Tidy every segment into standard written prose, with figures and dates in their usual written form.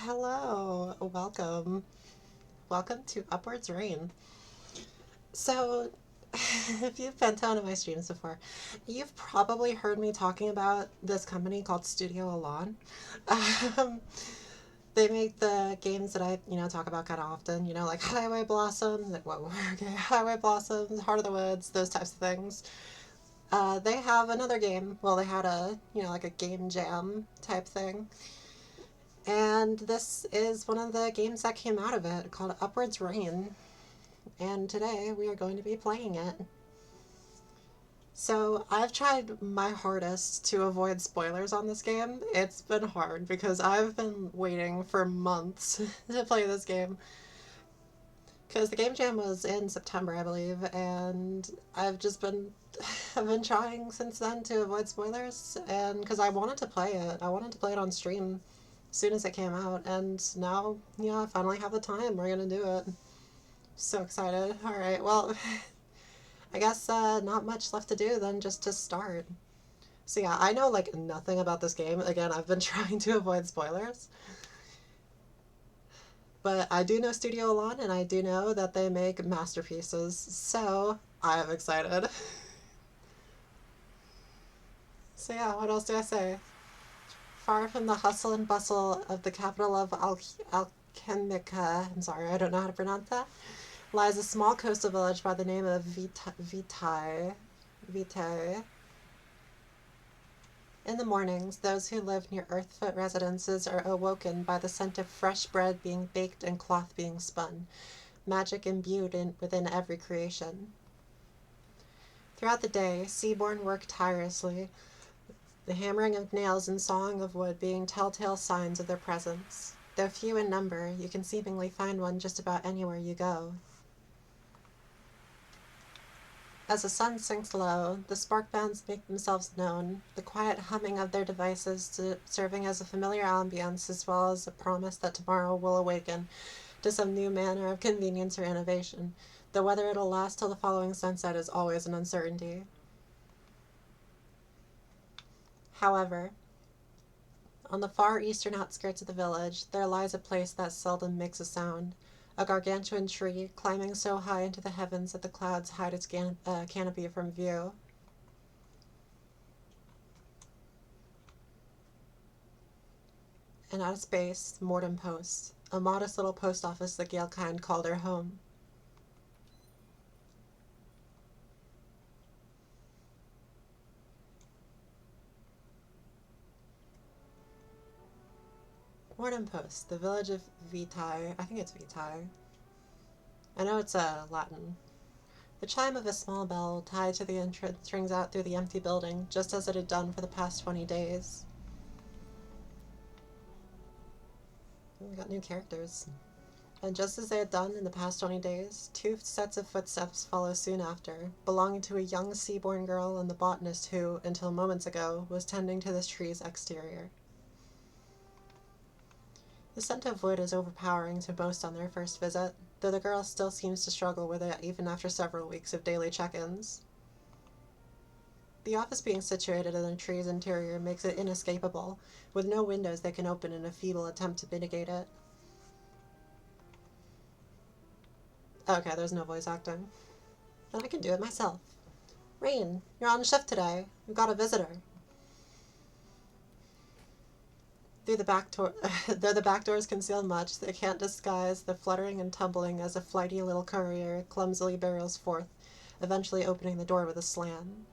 Hello, welcome. Welcome to Upwards Rain. So, if you've been to one of my streams before, you've probably heard me talking about this company called Studio Élan. Um, they make the games that I talk about kind of often, like Highway Blossoms, like, whoa, okay, Highway Blossoms, Heart of the Woods, those types of things. They have another game. Well, they had like a game jam type thing. And this is one of the games that came out of it called Upwards Rain. And today we are going to be playing it. So I've tried my hardest to avoid spoilers on this game. It's been hard because I've been waiting for months to play this game. Because the game jam was in September, I believe, and I've been trying since then to avoid spoilers, and because I wanted to play it, I wanted to play it on stream as soon as it came out, and now, I finally have the time. We're gonna do it. So excited. All right, well, I guess not much left to do then, just to start. So yeah, I know like nothing about this game. Again, I've been trying to avoid spoilers. But I do know Studio Élan, and I do know that they make masterpieces, so I'm excited. So yeah, what else do I say? Far from the hustle and bustle of the capital of Alchemica, I'm sorry, I don't know how to pronounce that, lies a small coastal village by the name of Vitae. Vitae. In the mornings, those who live near Earthfoot residences are awoken by the scent of fresh bread being baked and cloth being spun, magic imbued within every creation. Throughout the day, Seaborn work tirelessly, the hammering of nails and sawing of wood being telltale signs of their presence. Though few in number, you can seemingly find one just about anywhere you go. As the sun sinks low, the spark bands make themselves known, the quiet humming of their devices serving as a familiar ambience as well as a promise that tomorrow will awaken to some new manner of convenience or innovation, though whether it'll last till the following sunset is always an uncertainty. However, on the far eastern outskirts of the village, there lies a place that seldom makes a sound, a gargantuan tree climbing so high into the heavens that the clouds hide its canopy from view. And at its base, Mortem Post, a modest little post office the Gale kind called her home. Mortem Post, the village of Vitae. I think it's Vitae. I know it's Latin. The chime of a small bell tied to the entrance rings out through the empty building, just as it had done for the past 20 days. We got new characters. And just as they had done in the past 20 days, two sets of footsteps follow soon after, belonging to a young sea-born girl and the botanist who, until moments ago, was tending to this tree's exterior. The scent of wood is overpowering to most on their first visit, though the girl still seems to struggle with it even after several weeks of daily check-ins. The office being situated in the tree's interior makes it inescapable, with no windows they can open in a feeble attempt to mitigate it. Okay, there's no voice acting. Then I can do it myself. Rain, you're on shift today. We've got a visitor. Through the back door, though the back doors conceal much, they can't disguise the fluttering and tumbling as a flighty little courier clumsily barrels forth, eventually opening the door with a slam.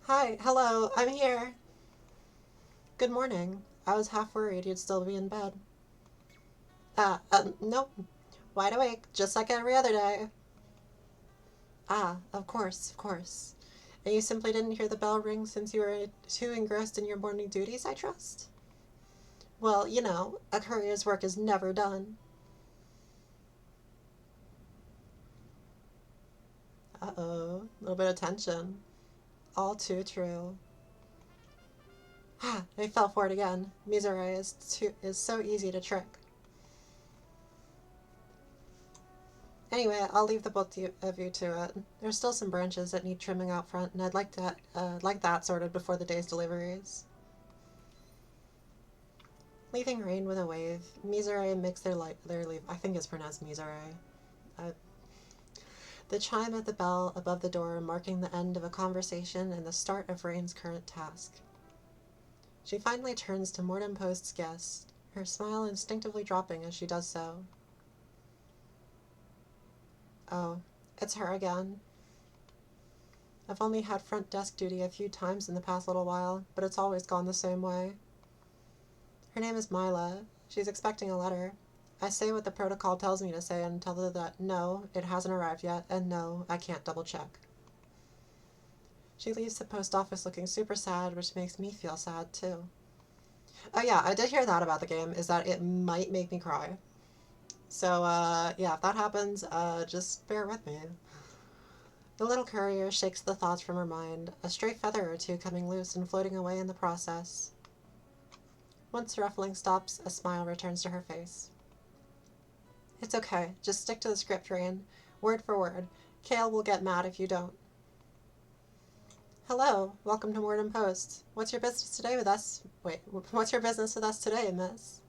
Hi, hello, I'm here. Good morning. I was half worried you'd still be in bed. Nope. Wide awake, just like every other day. Ah, of course, of course. And you simply didn't hear the bell ring since you were too engrossed in your morning duties, I trust? Well, a courier's work is never done. Uh-oh, a little bit of tension. All too true. Ah, they fell for it again. Misere is so easy to trick. Anyway, I'll leave the both of you to it. There's still some branches that need trimming out front, and I'd like that sorted before the day's deliveries. Leaving Rain with a wave, Misere makes their leave. I think it's pronounced Misere. Uh, the chime of the bell above the door marking the end of a conversation and the start of Rain's current task. She finally turns to Mortem Post's guest, her smile instinctively dropping as she does so. Oh, it's her again. I've only had front desk duty a few times in the past little while, but it's always gone the same way. Her name is Mila. She's expecting a letter. I say what the protocol tells me to say and tell her that no, it hasn't arrived yet, and no, I can't double check. She leaves the post office looking super sad, which makes me feel sad too. Oh yeah, I did hear that about the game, is that it might make me cry. So, yeah, if that happens, just bear with me. The little courier shakes the thoughts from her mind, a stray feather or two coming loose and floating away in the process. Once ruffling stops, a smile returns to her face. It's okay. Just stick to the script, Rain. Word for word. Kale will get mad if you don't. Hello. Welcome to Mortem Post. What's your business today with us? Wait, what's your business with us today, miss?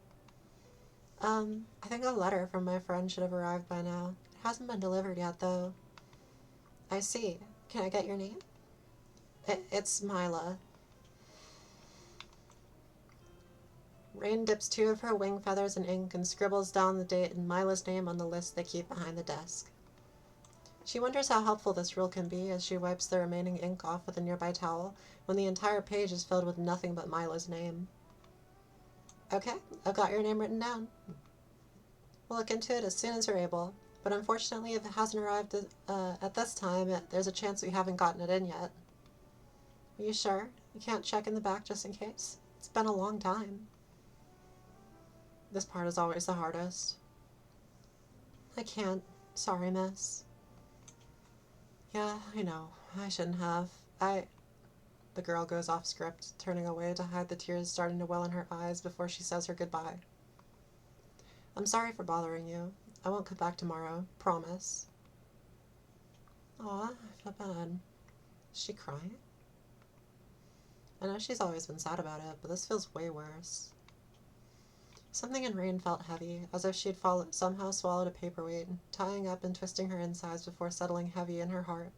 I think a letter from my friend should have arrived by now. It hasn't been delivered yet, though. I see. Can I get your name? It's Mila. Rain dips two of her wing feathers in ink and scribbles down the date and Mila's name on the list they keep behind the desk. She wonders how helpful this rule can be as she wipes the remaining ink off with a nearby towel when the entire page is filled with nothing but Mila's name. Okay, I've got your name written down. We'll look into it as soon as we're able, but unfortunately if it hasn't arrived at this time, there's a chance we haven't gotten it in yet. Are you sure? You can't check in the back just in case? It's been a long time. This part is always the hardest. I can't. Sorry, miss. Yeah, I know. I shouldn't have. The girl goes off script, turning away to hide the tears starting to well in her eyes before she says her goodbye. I'm sorry for bothering you. I won't come back tomorrow. Promise. Aw, I feel bad. Is she crying? I know she's always been sad about it, but this feels way worse. Something in Rain felt heavy, as if she had somehow swallowed a paperweight, tying up and twisting her insides before settling heavy in her heart.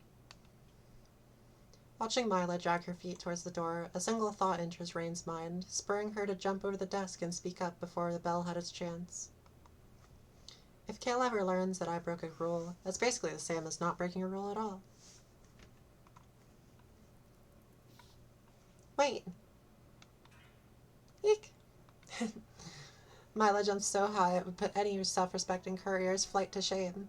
Watching Mila drag her feet towards the door, a single thought enters Rain's mind, spurring her to jump over the desk and speak up before the bell had its chance. If Kale ever learns that I broke a rule, that's basically the same as not breaking a rule at all. Wait! Eek! Mila jumps so high it would put any self-respecting courier's flight to shame.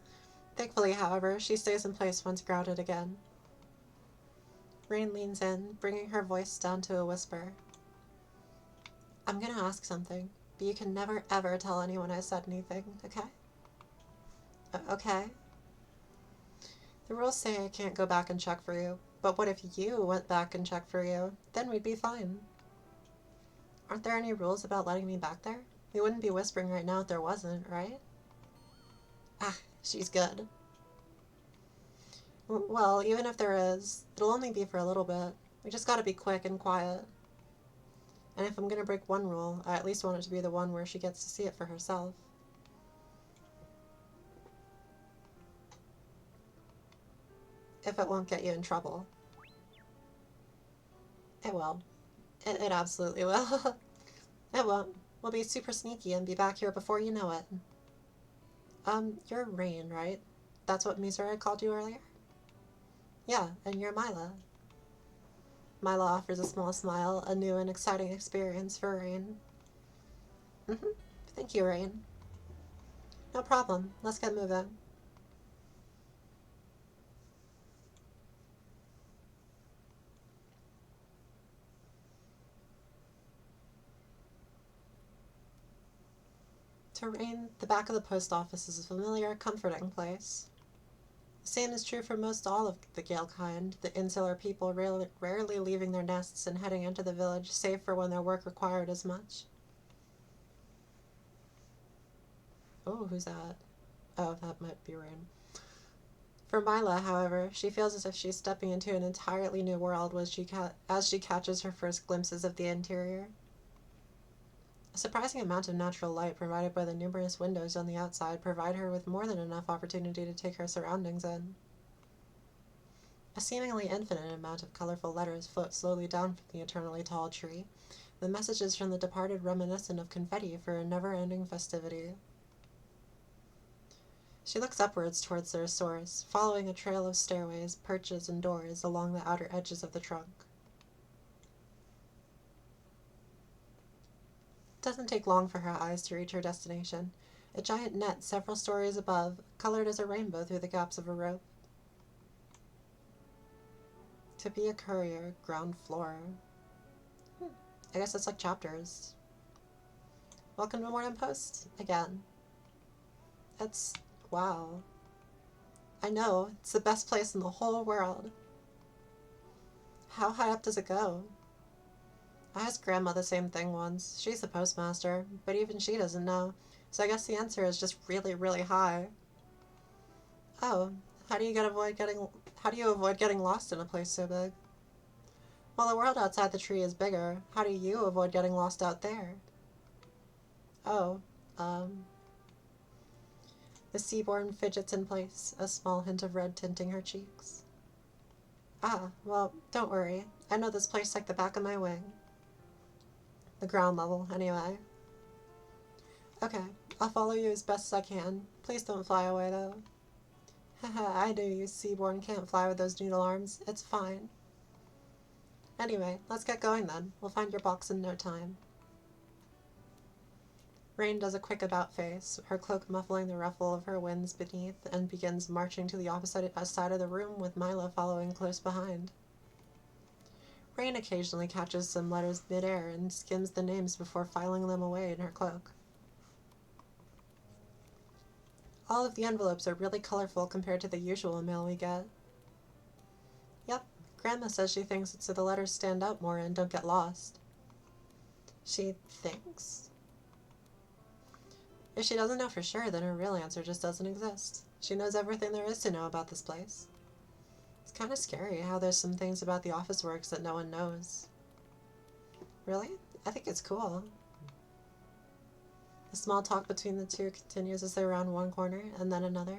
Thankfully, however, she stays in place once grounded again. Rain leans in, bringing her voice down to a whisper. I'm gonna ask something, but you can never ever tell anyone I said anything, okay? Okay. The rules say I can't go back and check for you, but what if you went back and checked for you? Then we'd be fine. Aren't there any rules about letting me back there? We wouldn't be whispering right now if there wasn't, right? Ah, she's good. Well, even if there is, it'll only be for a little bit. We just gotta be quick and quiet. And if I'm gonna break one rule, I at least want it to be the one where she gets to see it for herself. If it won't get you in trouble. It will. It absolutely will. It won't. We'll be super sneaky and be back here before you know it. You're Rain, right? That's what Misere called you earlier? Yeah, and you're Mila. Mila offers a small smile, a new and exciting experience for Rain. Thank you, Rain. No problem. Let's get moving. To Rain, the back of the post office is a familiar, comforting place. The same is true for most all of the Gale kind, the insular people rarely leaving their nests and heading into the village, save for when their work required as much. Oh, who's that? Oh, that might be Rain. For Mila, however, she feels as if she's stepping into an entirely new world as she catches her first glimpses of the interior. A A surprising amount of natural light provided by the numerous windows on the outside provide her with more than enough opportunity to take her surroundings in. A seemingly infinite amount of colorful letters float slowly down from the eternally tall tree, the messages from the departed reminiscent of confetti for a never-ending festivity. She looks upwards towards their source, following a trail of stairways, perches, and doors along the outer edges of the trunk. It doesn't take long for her eyes to reach her destination, a giant net several stories above, colored as a rainbow through the gaps of a rope. To be a courier, ground floor. I guess it's like chapters. Welcome to Morning Post again. It's wow. I know, it's the best place in the whole world. How high up does it go? I asked Grandma the same thing once. She's the postmaster, but even she doesn't know. So I guess the answer is just really, really high. Oh, how do you avoid getting lost in a place so big? Well, the world outside the tree is bigger. How do you avoid getting lost out there? Oh, the Seaborn fidgets in place, a small hint of red tinting her cheeks. Ah, well, don't worry. I know this place like the back of my wing. The ground level, anyway. Okay, I'll follow you as best as I can. Please don't fly away, though. Haha, I knew you Seaborn can't fly with those noodle arms. It's fine. Anyway, let's get going then. We'll find your box in no time. Rain does a quick about-face, her cloak muffling the ruffle of her winds beneath, and begins marching to the opposite side of the room with Mila following close behind. Rain occasionally catches some letters mid-air and skims the names before filing them away in her cloak. All of the envelopes are really colorful compared to the usual mail we get. Yep, Grandma says she thinks it's so the letters stand out more and don't get lost. She thinks? If she doesn't know for sure, then her real answer just doesn't exist. She knows everything there is to know about this place. It's kind of scary how there's some things about the office works that no one knows. Really? I think it's cool. The small talk between the two continues as they round one corner and then another.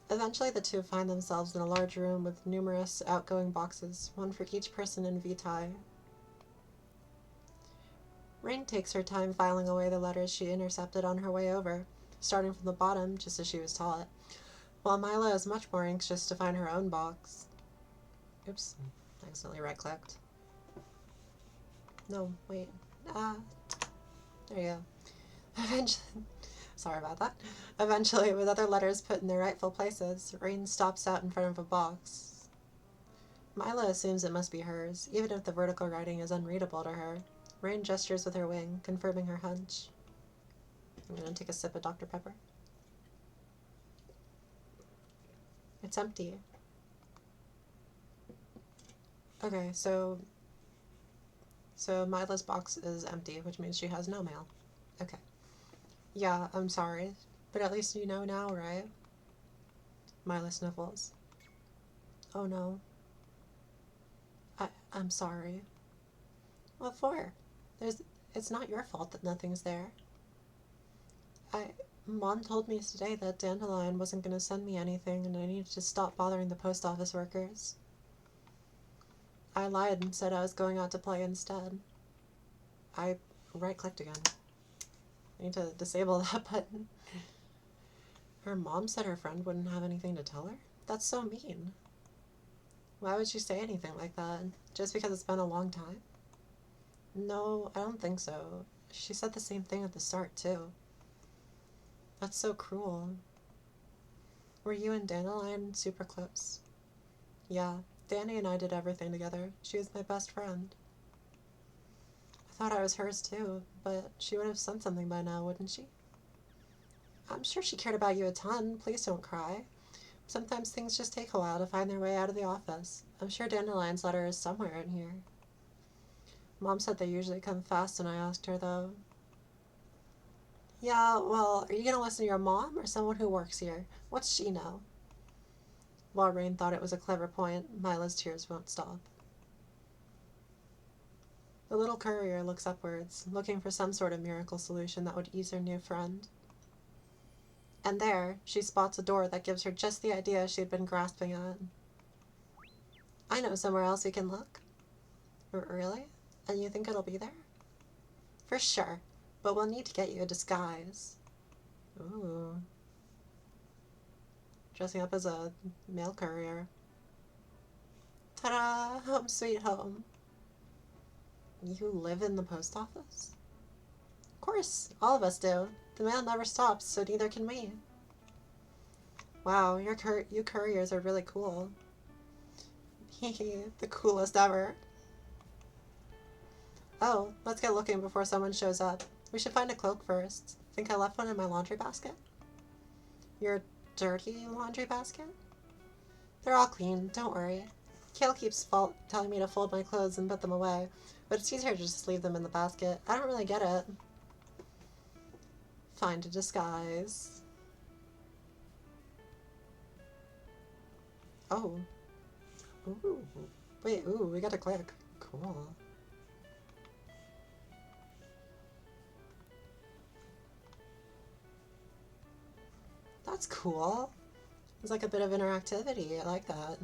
Eventually, the two find themselves in a large room with numerous outgoing boxes, one for each person in Vitae. Rain takes her time filing away the letters she intercepted on her way over, starting from the bottom, just as she was taught, while Mila is much more anxious to find her own box. Oops, I accidentally right-clicked. No, wait. There you go. Eventually, sorry about that. Eventually, with other letters put in their rightful places, Rain stops out in front of a box. Mila assumes it must be hers, even if the vertical writing is unreadable to her. Rain gestures with her wing, confirming her hunch. I'm gonna take a sip of Dr. Pepper. It's empty. Okay, so Mila's box is empty, which means she has no mail. Okay. Yeah, I'm sorry, but at least you know now, right? Mila sniffles. Oh no. I'm sorry. What for? It's not your fault that nothing's there. Mom told me today that Dandelion wasn't going to send me anything and I needed to stop bothering the post office workers. I lied and said I was going out to play instead. I right-clicked again. I need to disable that button. Her mom said her friend wouldn't have anything to tell her? That's so mean. Why would she say anything like that? Just because it's been a long time? No, I don't think so. She said the same thing at the start, too. That's so cruel. Were you and Dandelion super close? Yeah, Danny and I did everything together. She was my best friend. I thought I was hers too, but she would have sent something by now, wouldn't she? I'm sure she cared about you a ton. Please don't cry. Sometimes things just take a while to find their way out of the office. I'm sure Dandelion's letter is somewhere in here. Mom said they usually come fast when I asked her, though. Yeah, well, are you going to listen to your mom or someone who works here? What's she know? While Rain thought it was a clever point, Mila's tears won't stop. The little courier looks upwards, looking for some sort of miracle solution that would ease her new friend. And there, she spots a door that gives her just the idea she'd been grasping at. I know somewhere else we can look. Really? And you think it'll be there? For sure, but we'll need to get you a disguise. Ooh. Dressing up as a mail courier. Ta-da! Home sweet home. You live in the post office? Of course, all of us do. The mail never stops, so neither can we. Wow, you couriers are really cool. Hehe, the coolest ever. Oh, let's get looking before someone shows up. We should find a cloak first. Think I left one in my laundry basket? Your dirty laundry basket? They're all clean, don't worry. Kale keeps telling me to fold my clothes and put them away, but it's easier to just leave them in the basket. I don't really get it. Find a disguise. Oh. Ooh. Wait, ooh, we got to click. Cool. That's cool. It's like a bit of interactivity. I like that.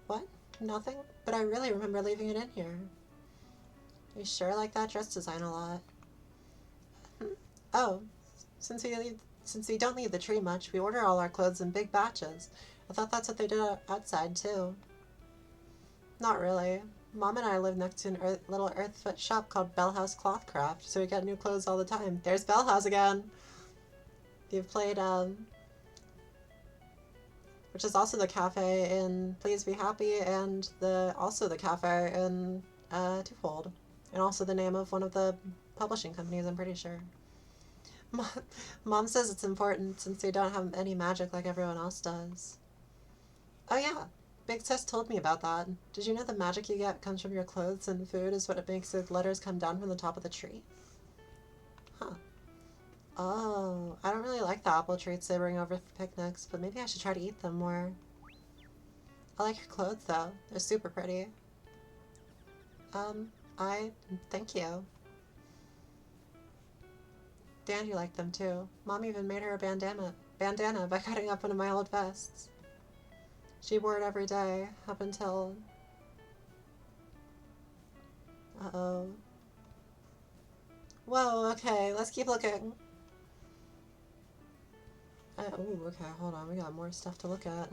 What? Nothing? But I really remember leaving it in here. You sure like that dress design a lot? Oh, since we don't leave the tree much, we order all our clothes in big batches. I thought that's what they did outside too. Not really. Mom and I live next to a little Earthfoot shop called Bell House Clothcraft, so we get new clothes all the time. There's Bell House again! You've played, which is also the cafe in Please Be Happy, and also the cafe in Twofold. And also the name of one of the publishing companies, I'm pretty sure. Mom says it's important since we don't have any magic like everyone else does. Oh yeah, Big Sis told me about that. Did you know the magic you get comes from your clothes and food is what makes the letters come down from the top of the tree? Huh. Oh, I don't really like the apple treats they bring over for picnics, but maybe I should try to eat them more. I like your clothes though. They're super pretty. Thank you. Dandy liked them too. Mom even made her a bandana by cutting up one of my old vests. She wore it every day, up until... Uh-oh. Whoa, okay, let's keep looking. Ooh, okay, hold on, we got more stuff to look at.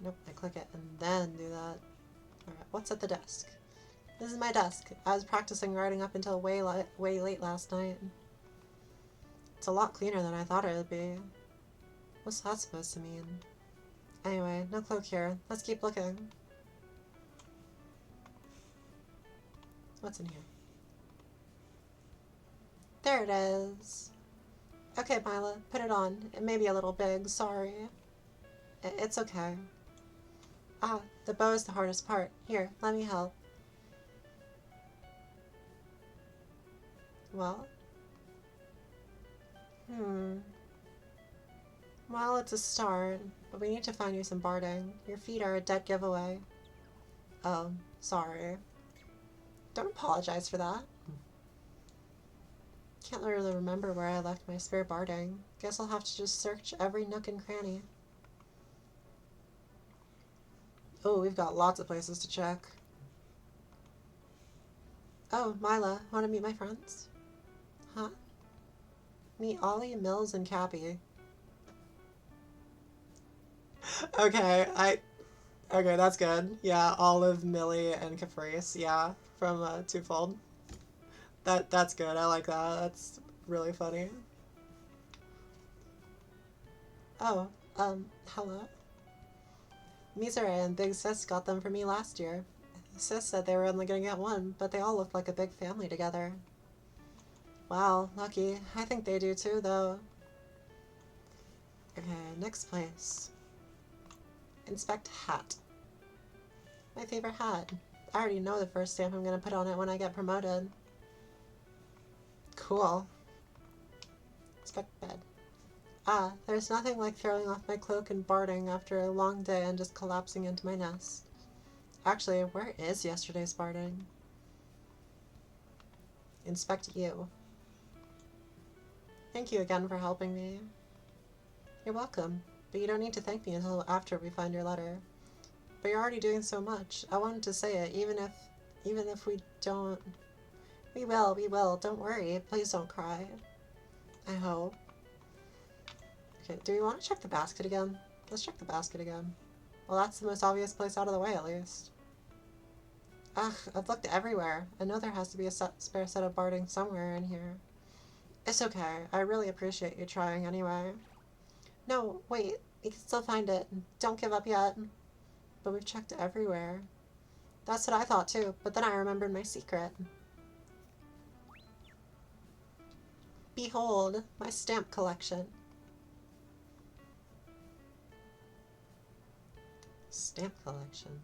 Nope, I click it and then do that. Alright, what's at the desk? This is my desk. I was practicing writing up until way late last night. It's a lot cleaner than I thought it would be. What's that supposed to mean? Anyway, no cloak here. Let's keep looking. What's in here? There it is. Okay, Mila, put it on. It may be a little big, sorry. It's okay. Ah, the bow is the hardest part. Here, let me help. Well? Well, it's a start, but we need to find you some barding. Your feet are a dead giveaway. Oh, sorry. Don't apologize for that. Can't really remember where I left my spare barding. Guess I'll have to just search every nook and cranny. Oh, we've got lots of places to check. Oh, Mila, want to meet my friends? Huh? Meet Ollie, Mills, and Cappy. Okay, okay, that's good. Yeah, Olive, Millie, and Caprice. Yeah, from Twofold. That's good. I like that. That's really funny. Oh, hello. Misere and Big Sis got them for me last year. Sis said they were only gonna get one, but they all look like a big family together. Wow, lucky. I think they do too, though. Okay, next place. Inspect hat. My favorite hat. I already know the first stamp I'm gonna put on it when I get promoted. Cool. Inspect bed. Ah, there's nothing like throwing off my cloak and barding after a long day and just collapsing into my nest. Actually, where is yesterday's barding? Inspect you. Thank you again for helping me. You're welcome, but you don't need to thank me until after we find your letter. But you're already doing so much. I wanted to say it, even if we don't. We will. Don't worry. Please don't cry. I hope. Okay, do we want to check the basket again? Let's check the basket again. Well, that's the most obvious place out of the way, at least. Ugh, I've looked everywhere. I know there has to be a spare set of barding somewhere in here. It's okay. I really appreciate you trying anyway. No, wait. We can still find it. Don't give up yet. But we've checked everywhere. That's what I thought too, but then I remembered my secret. Behold, my stamp collection. Stamp collection.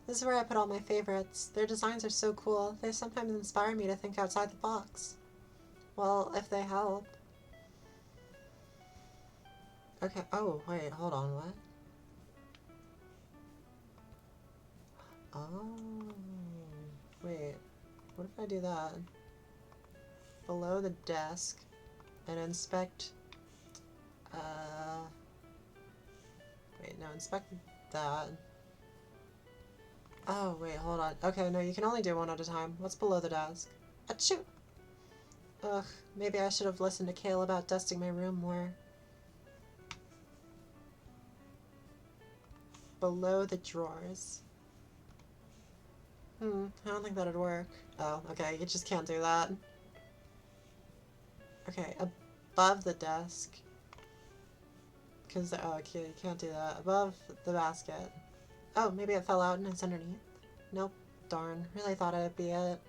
This is where I put all my favorites. Their designs are so cool. They sometimes inspire me to think outside the box. Well, if they help. Okay, oh, wait, hold on, what? Oh, wait, what if I do that? Below the desk, and inspect, wait, no, inspect that. Oh, wait, hold on. Okay, no, you can only do one at a time. What's below the desk? Achoo! Ugh, maybe I should have listened to Kale about dusting my room more. Below the drawers. I don't think that'd work. Oh, okay, you just can't do that. Okay, above the desk. Because, oh, okay, you can't do that. Above the basket. Oh, maybe it fell out and it's underneath. Nope. Darn. Really thought it'd be it.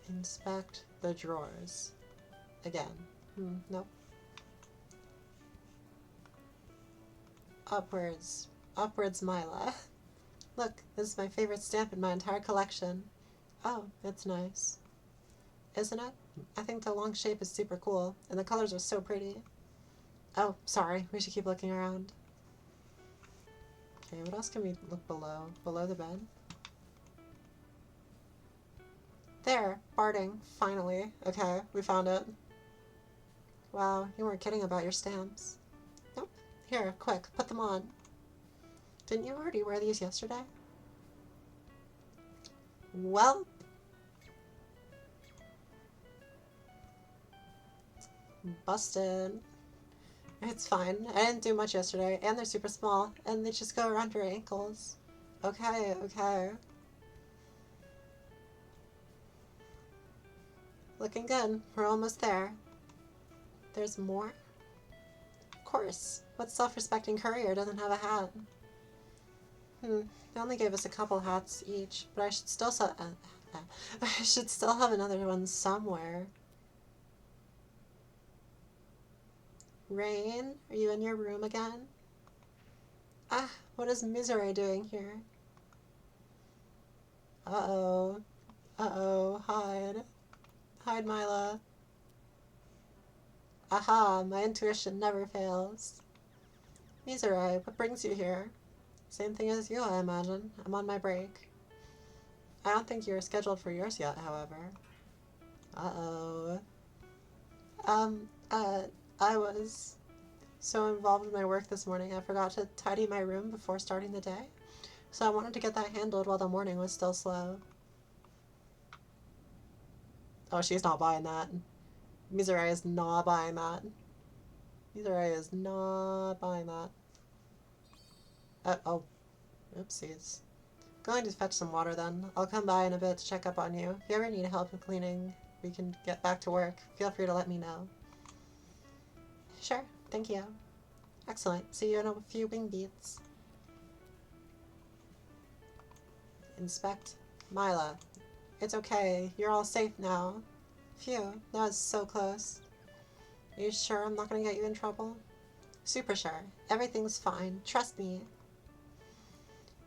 Inspect the drawers. Again. Nope. Upwards. Upwards, Mila. Look, this is my favorite stamp in my entire collection. Oh, it's nice. Isn't it? I think the long shape is super cool, and the colors are so pretty. Oh, sorry. We should keep looking around. Okay, what else can we look below? Below the bed? There! Barding. Finally. Okay, we found it. Wow, you weren't kidding about your stamps. Nope. Here, quick, put them on. Didn't you already wear these yesterday? Well. Busted. It's fine. I didn't do much yesterday, and they're super small, and they just go around your ankles. Okay, okay. Looking good. We're almost there. There's more? Of course. What self-respecting courier doesn't have a hat? They only gave us a couple hats each, but I should still I should still have another one somewhere. Rain, are you in your room again? Ah, what is Misery doing here? Uh-oh. Uh-oh, hide. Hide, Mila. Aha, my intuition never fails. Misery, what brings you here? Same thing as you, I imagine. I'm on my break. I don't think you're scheduled for yours yet, however. Uh-oh. I was so involved in my work this morning, I forgot to tidy my room before starting the day. So I wanted to get that handled while the morning was still slow. Oh, she's not buying that. Misery is not buying that. Misery is not buying that. Oh. Oopsies. Going to fetch some water then. I'll come by in a bit to check up on you. If you ever need help with cleaning, we can get back to work. Feel free to let me know. Sure, thank you. Excellent. See you in a few wing beats. Inspect. Mila. It's okay. You're all safe now. Phew, that was so close. Are you sure I'm not gonna get you in trouble? Super sure. Everything's fine. Trust me.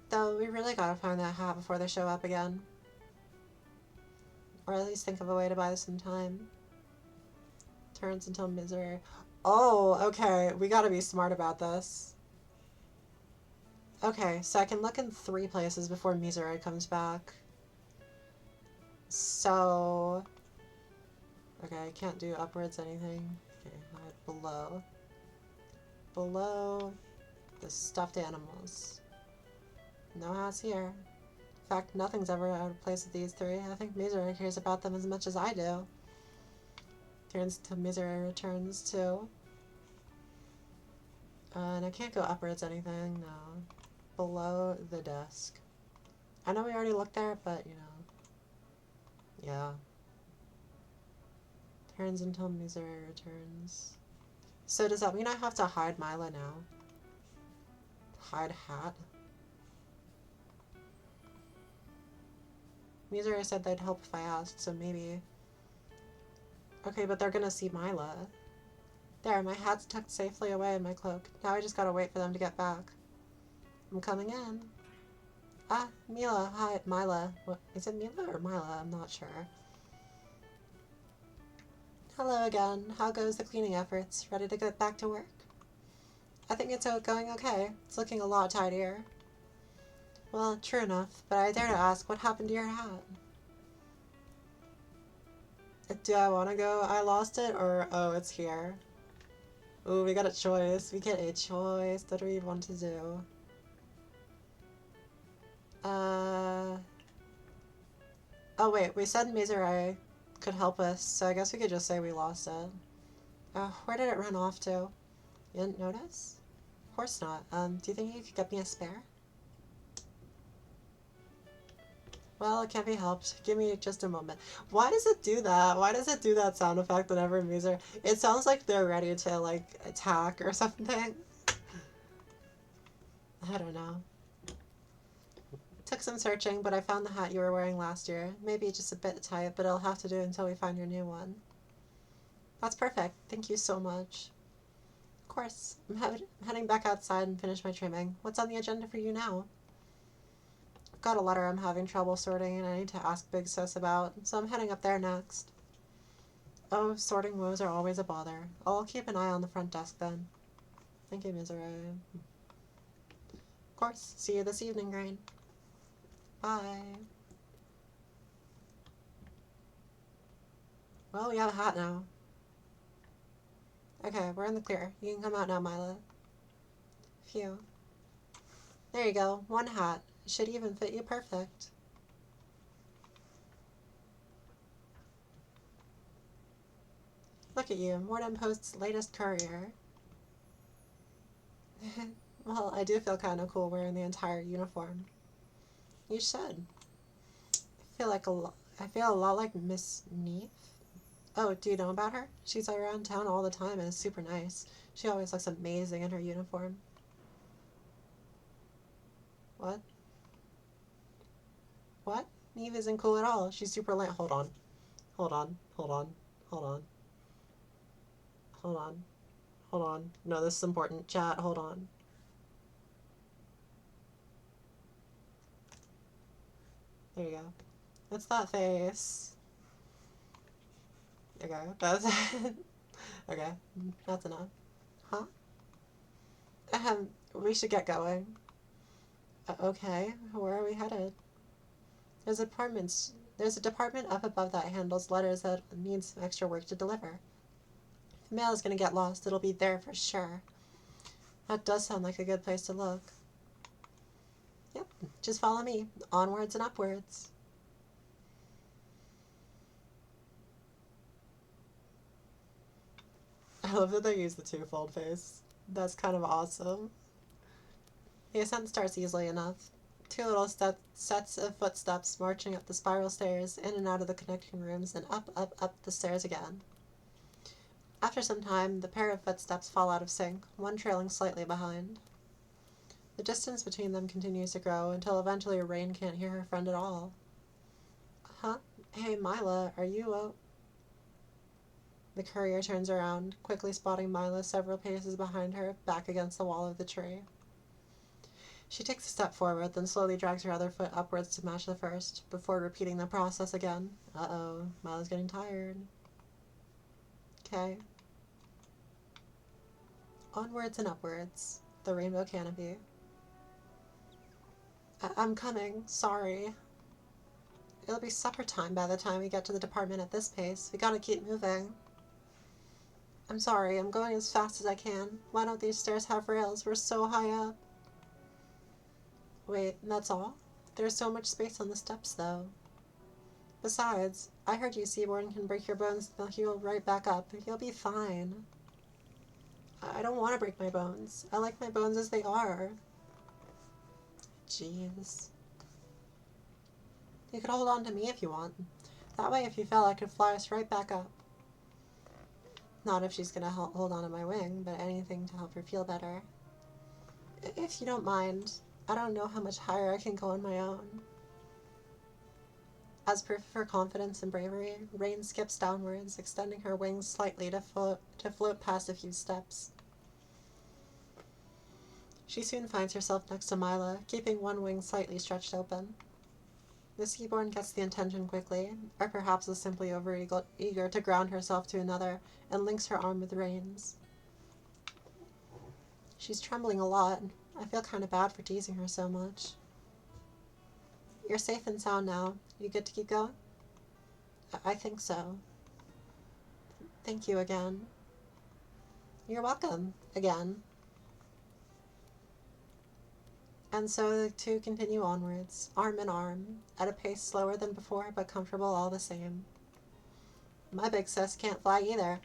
Though we really gotta find that hat before they show up again. Or at least think of a way to buy some time. Turns until Misery. Oh, okay. We gotta be smart about this. Okay, so I can look in 3 places before Misery comes back. So... Okay, I can't do upwards anything. Okay, hide below. Below the stuffed animals. No house here. In fact, nothing's ever out of place with these three. I think Misery cares about them as much as I do. Turns to Misery returns too. And I can't go upwards anything, no. Below the desk. I know we already looked there, but, you know. Yeah. Turns until Misery returns. So does that mean I have to hide Mila now? Hide hat? Misery said they'd help if I asked, so maybe... Okay, but they're gonna see Mila. There, my hat's tucked safely away in my cloak. Now I just gotta wait for them to get back. I'm coming in. Ah, Mila. Hi, Mila. What, is it Mila or Mila? I'm not sure. Hello again. How goes the cleaning efforts? Ready to get back to work? I think it's going okay. It's looking a lot tidier. Well, true enough, but I dare to ask, what happened to your hat? Do I want to go, I lost it, or, oh, it's here? Ooh, we got a choice. We get a choice. What do we want to do? Oh wait, we said Misery could help us, so I guess we could just say we lost it. Oh, where did it run off to? You didn't notice? Of course not. Do you think you could get me a spare? Well, it can't be helped. Give me just a moment. Why does it do that? Why does it do that sound effect whenever Misery... It sounds like they're ready to, like, attack or something. I don't know. Took some searching, but I found the hat you were wearing last year. Maybe just a bit tight, but it'll have to do until we find your new one. That's perfect. Thank you so much. Of course. I'm heading back outside and finish my trimming. What's on the agenda for you now? I've got a letter I'm having trouble sorting and I need to ask Big Sis about, so I'm heading up there next. Oh, sorting woes are always a bother. I'll keep an eye on the front desk then. Thank you, Misery. Of course. See you this evening, Grain. Bye. Well, we have a hat now. Okay, we're in the clear. You can come out now, Mila. Phew. There you go. One hat. It should even fit you perfect. Look at you, Mortem Post's latest courier. Well, I do feel kind of cool wearing the entire uniform. You should. I feel a lot like Miss Neef. Oh, do you know about her? She's around town all the time and is super nice. She always looks amazing in her uniform. What? What? Neve isn't cool at all. She's super lame. Hold on. Hold on. Hold on. Hold on. Hold on. Hold on. No, this is important. Chat, hold on. There you go. It's that face. Okay, that's... okay, that's enough. Huh? We should get going. Okay, where are we headed? There's a department up above that handles letters that needs some extra work to deliver. If the mail is gonna get lost, it'll be there for sure. That does sound like a good place to look. Yep, just follow me. Onwards and upwards. I love that they use the twofold face. That's kind of awesome. The ascent starts easily enough. Two little sets of footsteps marching up the spiral stairs, in and out of the connecting rooms, and up, up, up the stairs again. After some time, the pair of footsteps fall out of sync, one trailing slightly behind. The distance between them continues to grow until eventually Rain can't hear her friend at all. Huh? Hey, Mila, are you The courier turns around, quickly spotting Mila several paces behind her, back against the wall of the tree. She takes a step forward, then slowly drags her other foot upwards to match the first, before repeating the process again. Uh-oh, Mila's getting tired. Okay. Onwards and upwards. The rainbow canopy. I'm coming. Sorry. It'll be supper time by the time we get to the department at this pace. We gotta keep moving. I'm sorry, I'm going as fast as I can. Why don't these stairs have rails? We're so high up. Wait, that's all? There's so much space on the steps, though. Besides, I heard you Seaborn can break your bones and they'll heal right back up. You'll be fine. I don't want to break my bones. I like my bones as they are. Jeez. You could hold on to me if you want. That way, if you fell, I could fly us right back up. Not if she's gonna hold on to my wing, but anything to help her feel better. If you don't mind, I don't know how much higher I can go on my own. As proof of her confidence and bravery, Rain skips downwards, extending her wings slightly to float past a few steps. She soon finds herself next to Mila, keeping one wing slightly stretched open. The Seaborn gets the attention quickly, or perhaps is simply eager to ground herself to another, and links her arm with Rain's. She's trembling a lot. I feel kind of bad for teasing her so much. You're safe and sound now. You good to keep going? I think so. Thank you again. You're welcome. Again. And so the two continue onwards, arm in arm, at a pace slower than before, but comfortable all the same. My big sis can't fly either.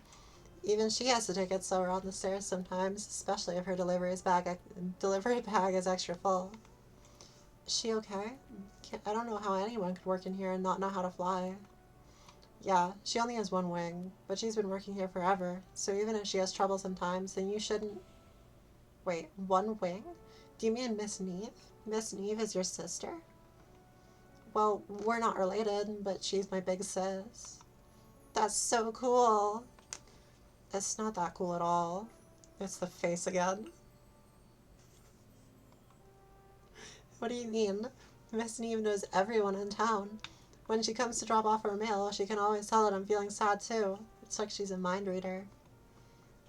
Even she has to take it slower on the stairs sometimes, especially if her delivery bag is extra full. Is she okay? I don't know how anyone could work in here and not know how to fly. Yeah, she only has one wing, but she's been working here forever, so even if she has trouble sometimes, then you shouldn't... Wait, one wing? Do you mean Miss Neve? Miss Neve is your sister? Well, we're not related, but she's my big sis. That's so cool. It's not that cool at all. It's the face again. What do you mean? Miss Neve knows everyone in town. When she comes to drop off her mail, she can always tell that I'm feeling sad too. It's like she's a mind reader.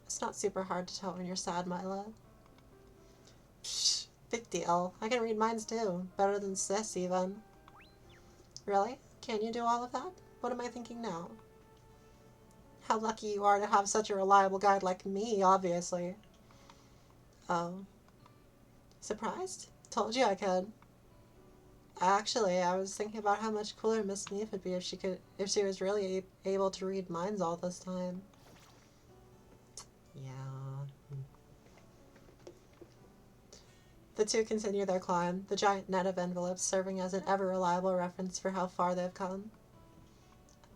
It's not super hard to tell when you're sad, Mila. Psh, big deal. I can read minds too. Better than sis, even. Really? Can you do all of that? What am I thinking now? How lucky you are to have such a reliable guide like me, obviously. Oh. Surprised? Told you I could. Actually, I was thinking about how much cooler Miss Neve would be if she was really able to read minds all this time. Yeah. The two continue their climb, the giant net of envelopes serving as an ever-reliable reference for how far they've come.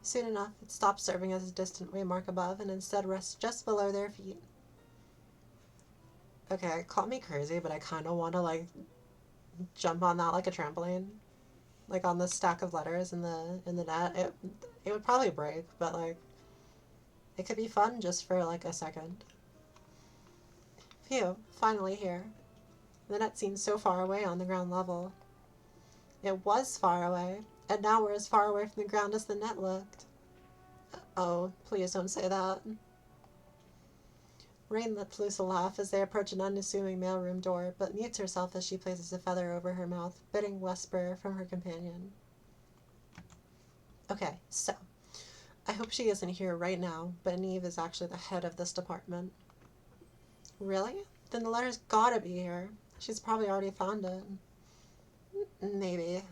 Soon enough, it stops serving as a distant waymark above and instead rests just below their feet. Okay, call me crazy, but I kind of want to, like, jump on that like a trampoline. Like, on the stack of letters in the net. It would probably break, but, like, it could be fun just for, like, a second. Phew, finally here. The net seems so far away on the ground level. It was far away, and now we're as far away from the ground as the net looked. Oh, please don't say that. Rain lets loose a laugh as they approach an unassuming mailroom door, but mutes herself as she places a feather over her mouth, bidding whisper from her companion. Okay, so, I hope she isn't here right now, but Neve is actually the head of this department. Really? Then the letter's gotta be here. She's probably already found it. Maybe.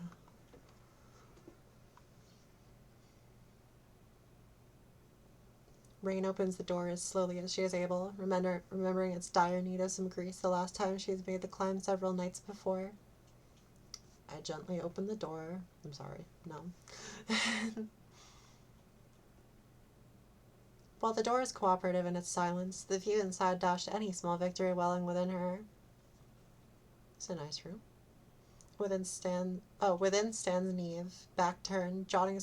Rain opens the door as slowly as she is able, remembering its dire need of some grease the last time she has made the climb several nights before. I gently open the door. I'm sorry. No. While the door is cooperative in its silence, the view inside dashed any small victory welling within her. It's a nice room. Within stands Neve, back turned, jotting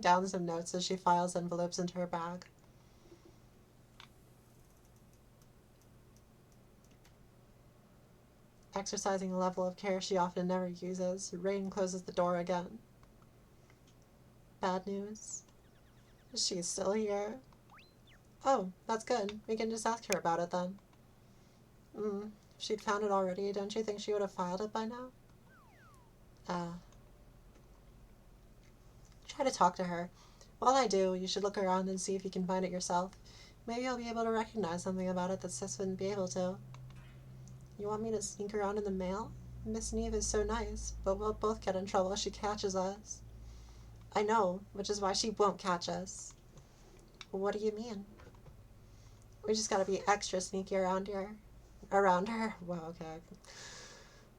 down some notes as she files envelopes into her bag. Exercising a level of care she often never uses, Rain closes the door again. Bad news? She's still here. Oh, that's good. We can just ask her about it then. If she'd found it already, don't you think she would have filed it by now? try to talk to her. While I do, you should look around and see if you can find it yourself. Maybe you'll be able to recognize something about it that Sis wouldn't be able to. You want me to sneak around in the mail? Miss Neve is so nice, but we'll both get in trouble if she catches us. I know, which is why she won't catch us. What do you mean? We just gotta be extra sneaky around here. Around her? Wow, okay.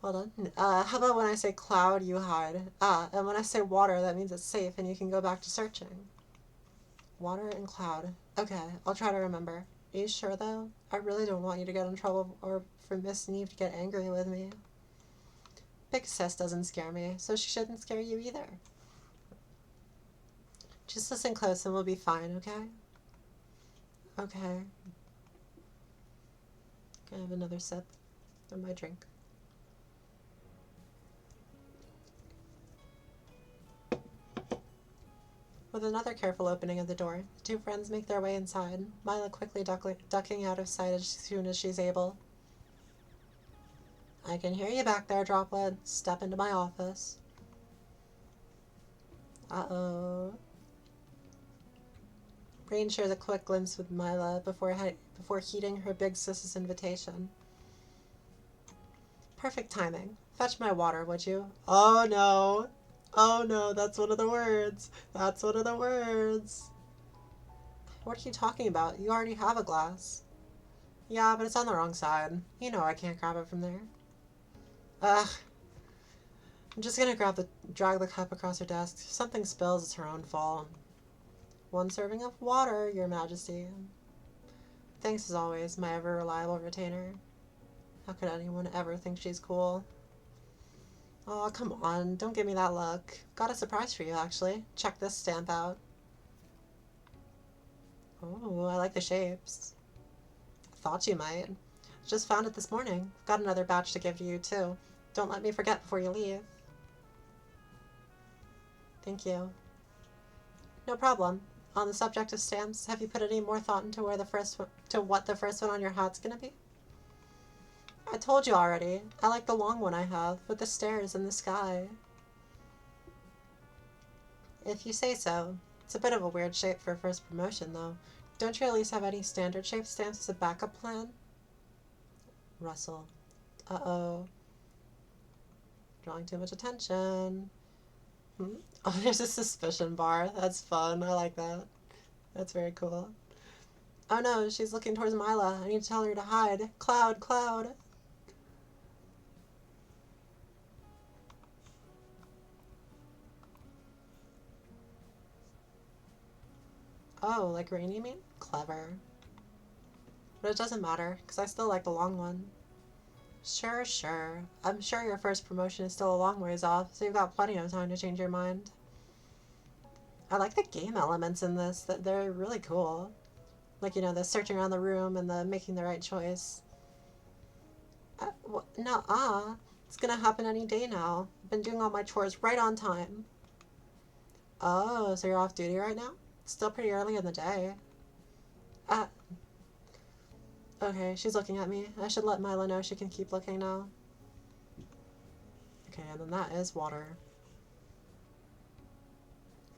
Hold on. How about when I say cloud, you hide? And when I say water, that means it's safe and you can go back to searching. Water and cloud. Okay, I'll try to remember. Are you sure, though? I really don't want you to get in trouble or for Miss Neve to get angry with me. Big Sis doesn't scare me, so she shouldn't scare you either. Just listen close and we'll be fine, okay? Okay. Can I have another sip of my drink? With another careful opening of the door, the two friends make their way inside, Mila quickly ducking out of sight as soon as she's able. I can hear you back there, Droplet. Step into my office. Uh-oh. Rain shares a quick glimpse with Mila before heeding her big sis's invitation. Perfect timing. Fetch my water, would you? Oh no. Oh no, that's one of the words. That's one of the words. What are you talking about? You already have a glass. Yeah, but it's on the wrong side. You know I can't grab it from there. Ugh. I'm just gonna drag the cup across her desk. If something spills, it's her own fault. One serving of water, Your Majesty. Thanks as always, my ever-reliable retainer. How could anyone ever think she's cool? Oh, come on, don't give me that look. Got a surprise for you, actually. Check this stamp out. Oh, I like the shapes. Thought you might. Just found it this morning. Got another batch to give to you, too. Don't let me forget before you leave. Thank you. No problem. On the subject of stamps, have you put any more thought into what the first one on your hat's gonna be? I told you already. I like the long one I have, with the stairs and the sky. If you say so. It's a bit of a weird shape for a first promotion, though. Don't you at least have any standard shape stamps as a backup plan? Russell. Uh-oh. Drawing too much attention. Oh, there's a suspicion bar. That's fun. I like that. That's very cool. Oh no, she's looking towards Mila. I need to tell her to hide. Cloud, Cloud. Oh, like rain, you mean? Clever. But it doesn't matter, because I still like the long one. Sure, sure. I'm sure your first promotion is still a long ways off, so you've got plenty of time to change your mind. I like the game elements in this. They're really cool. Like, you know, the searching around the room and the making the right choice. Nuh-uh. It's gonna happen any day now. I've been doing all my chores right on time. Oh, so you're off duty right now? It's still pretty early in the day. Uh, okay, she's looking at me. I should let Mila know she can keep looking now. Okay, and then that is water.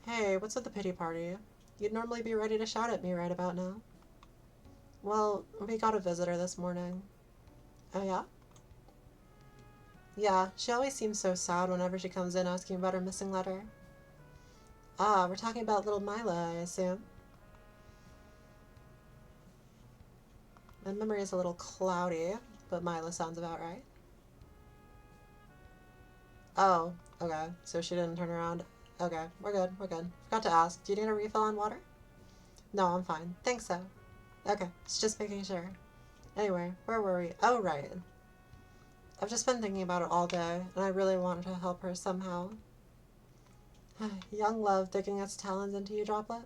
Hey, what's with the pity party? You'd normally be ready to shout at me right about now. Well, we got a visitor this morning. Oh, yeah? Yeah, she always seems so sad whenever she comes in asking about her missing letter. Ah, we're talking about little Mila, I assume. My memory is a little cloudy, but Mila sounds about right. Oh, okay, so she didn't turn around. Okay, we're good, we're good. Forgot to ask, do you need a refill on water? No, I'm fine. Thanks, so. Okay, just making sure. Anyway, where were we? Oh, right. I've just been thinking about it all day, and I really wanted to help her somehow. Young love digging its talons into you, Droplet?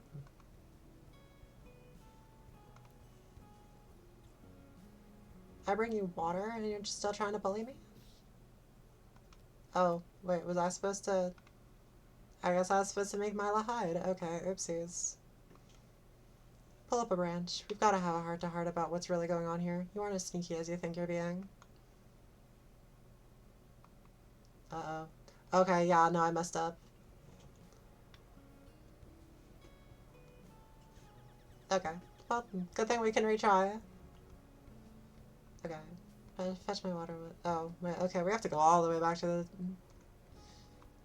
I bring you water, and you're still trying to bully me? Oh, wait, was I supposed to... I guess I was supposed to make Mila hide. Okay, oopsies. Pull up a branch. We've got to have a heart-to-heart about what's really going on here. You aren't as sneaky as you think you're being. Uh-oh. Okay, yeah, no, I messed up. Okay. Well, good thing we can retry. Okay. Fetch my water. Oh, okay. We have to go all the way back to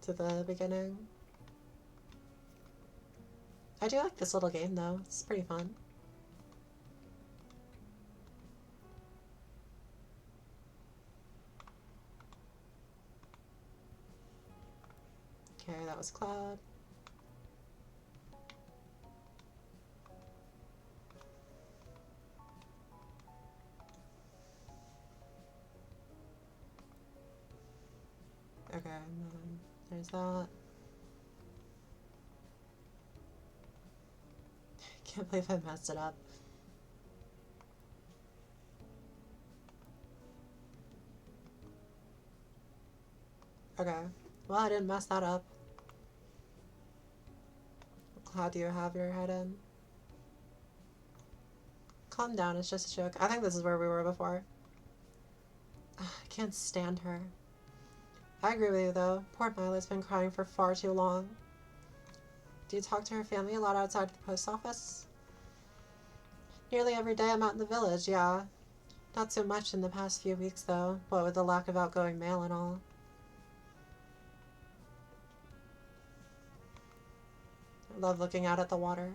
the beginning. I do like this little game though. It's pretty fun. Okay, that was Cloud. Okay, and then there's that. Can't believe I messed it up. Okay. Well, I didn't mess that up. How do you have your head in? Calm down, it's just a joke. I think this is where we were before. Ugh, I can't stand her. I agree with you, though. Poor Mila's been crying for far too long. Do you talk to her family a lot outside of the post office? Nearly every day I'm out in the village, yeah. Not so much in the past few weeks, though, what with the lack of outgoing mail and all. I love looking out at the water.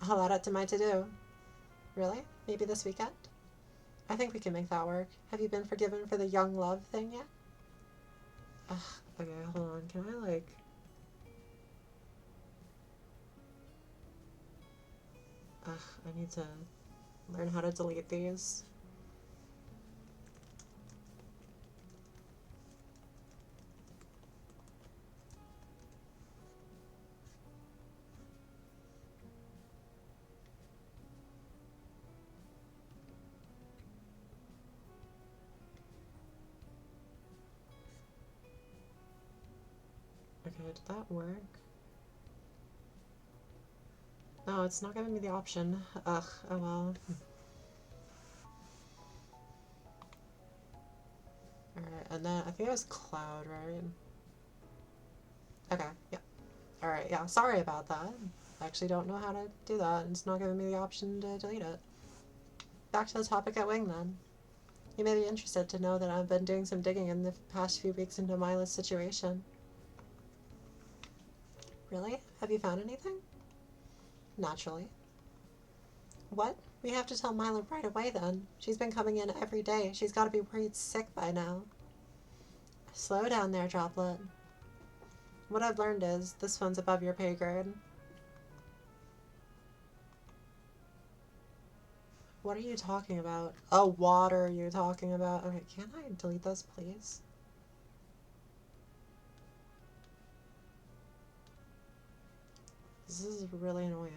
I'll add it to my to-do. Really? Maybe this weekend? I think we can make that work. Have you been forgiven for the young love thing yet? Ugh, okay, hold on. Can I, like... Ugh, I need to learn how to delete these. Okay, did that work? No, it's not giving me the option. Ugh, oh well. Alright, and then I think it was Cloud, right? Okay, yeah. Alright, yeah, sorry about that. I actually don't know how to do that, and it's not giving me the option to delete it. Back to the topic at Wing, then. You may be interested to know that I've been doing some digging in the past few weeks into Mila's situation. Really? Have you found anything? Naturally. What? We have to tell Mila right away, then. She's been coming in every day. She's got to be worried sick by now. Slow down there, Droplet. What I've learned is, this one's above your pay grade. What are you talking about? Oh, water you're talking about. Okay, can I delete those, please? This is really annoying.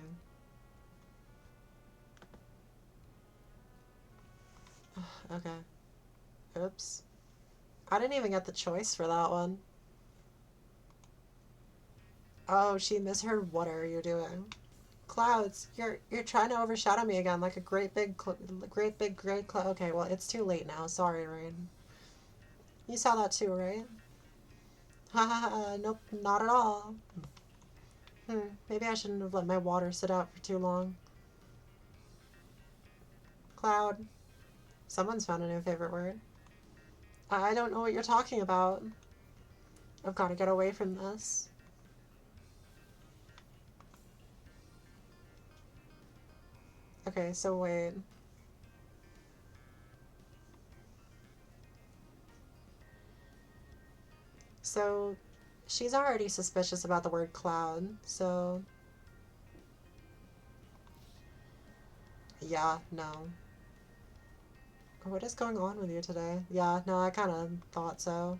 Okay. Oops. I didn't even get the choice for that one. Oh, she misheard. What are you doing? Clouds, you're trying to overshadow me again like a great big gray cloud. Okay, well, it's too late now. Sorry, Rain. You saw that too, right? Ha ha ha. Nope, not at all. Maybe I shouldn't have let my water sit out for too long. Cloud. Someone's found a new favorite word. I don't know what you're talking about. I've got to get away from this. Okay, so wait. So, she's already suspicious about the word cloud, so... Yeah, no. What is going on with you today? Yeah, no, I kind of thought so.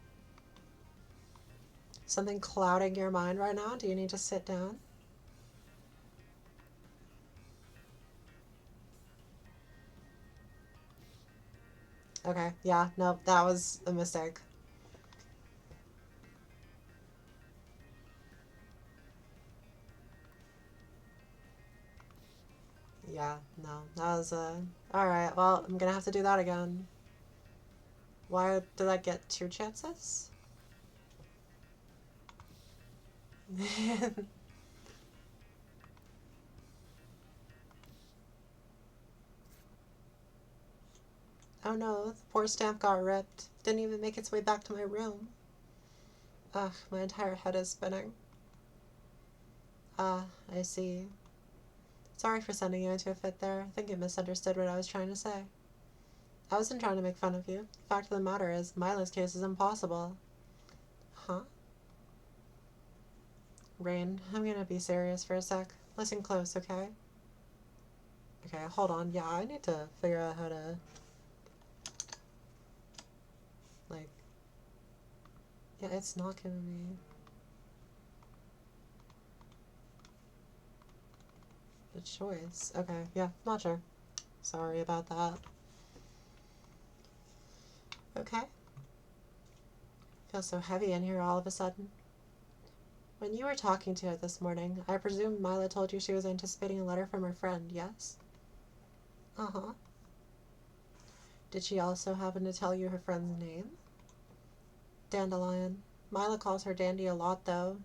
Something clouding your mind right now? Do you need to sit down? Okay, yeah, no, that was a mistake. Yeah, no, that was alright, well, I'm gonna have to do that again. Why did I get 2 chances? Oh no, the poor stamp got ripped. Didn't even make its way back to my room. Ugh, my entire head is spinning. Ah, I see. Sorry for sending you into a fit there. I think you misunderstood what I was trying to say. I wasn't trying to make fun of you. The fact of the matter is, Milo's case is impossible. Huh? Rain, I'm gonna be serious for a sec. Listen close, okay? Okay, hold on. Yeah, I need to figure out how to, like... Yeah, it's not giving me the choice. Okay, yeah, not sure. Sorry about that. Okay. Feels so heavy in here all of a sudden. When you were talking to it this morning, I presume Mila told you she was anticipating a letter from her friend, yes? Uh-huh. Did she also happen to tell you her friend's name? Dandelion. Mila calls her Dandy a lot, though.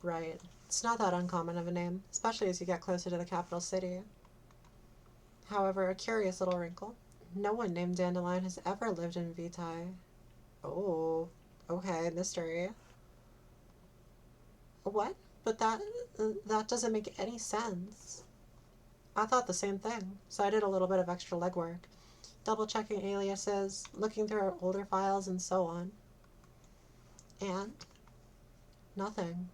Right. It's not that uncommon of a name, especially as you get closer to the capital city. However, a curious little wrinkle. No one named Dandelion has ever lived in Vitae. Oh, okay, mystery. What? But that doesn't make any sense. I thought the same thing, so I did a little bit of extra legwork, double checking aliases, looking through our older files, and so on. And nothing.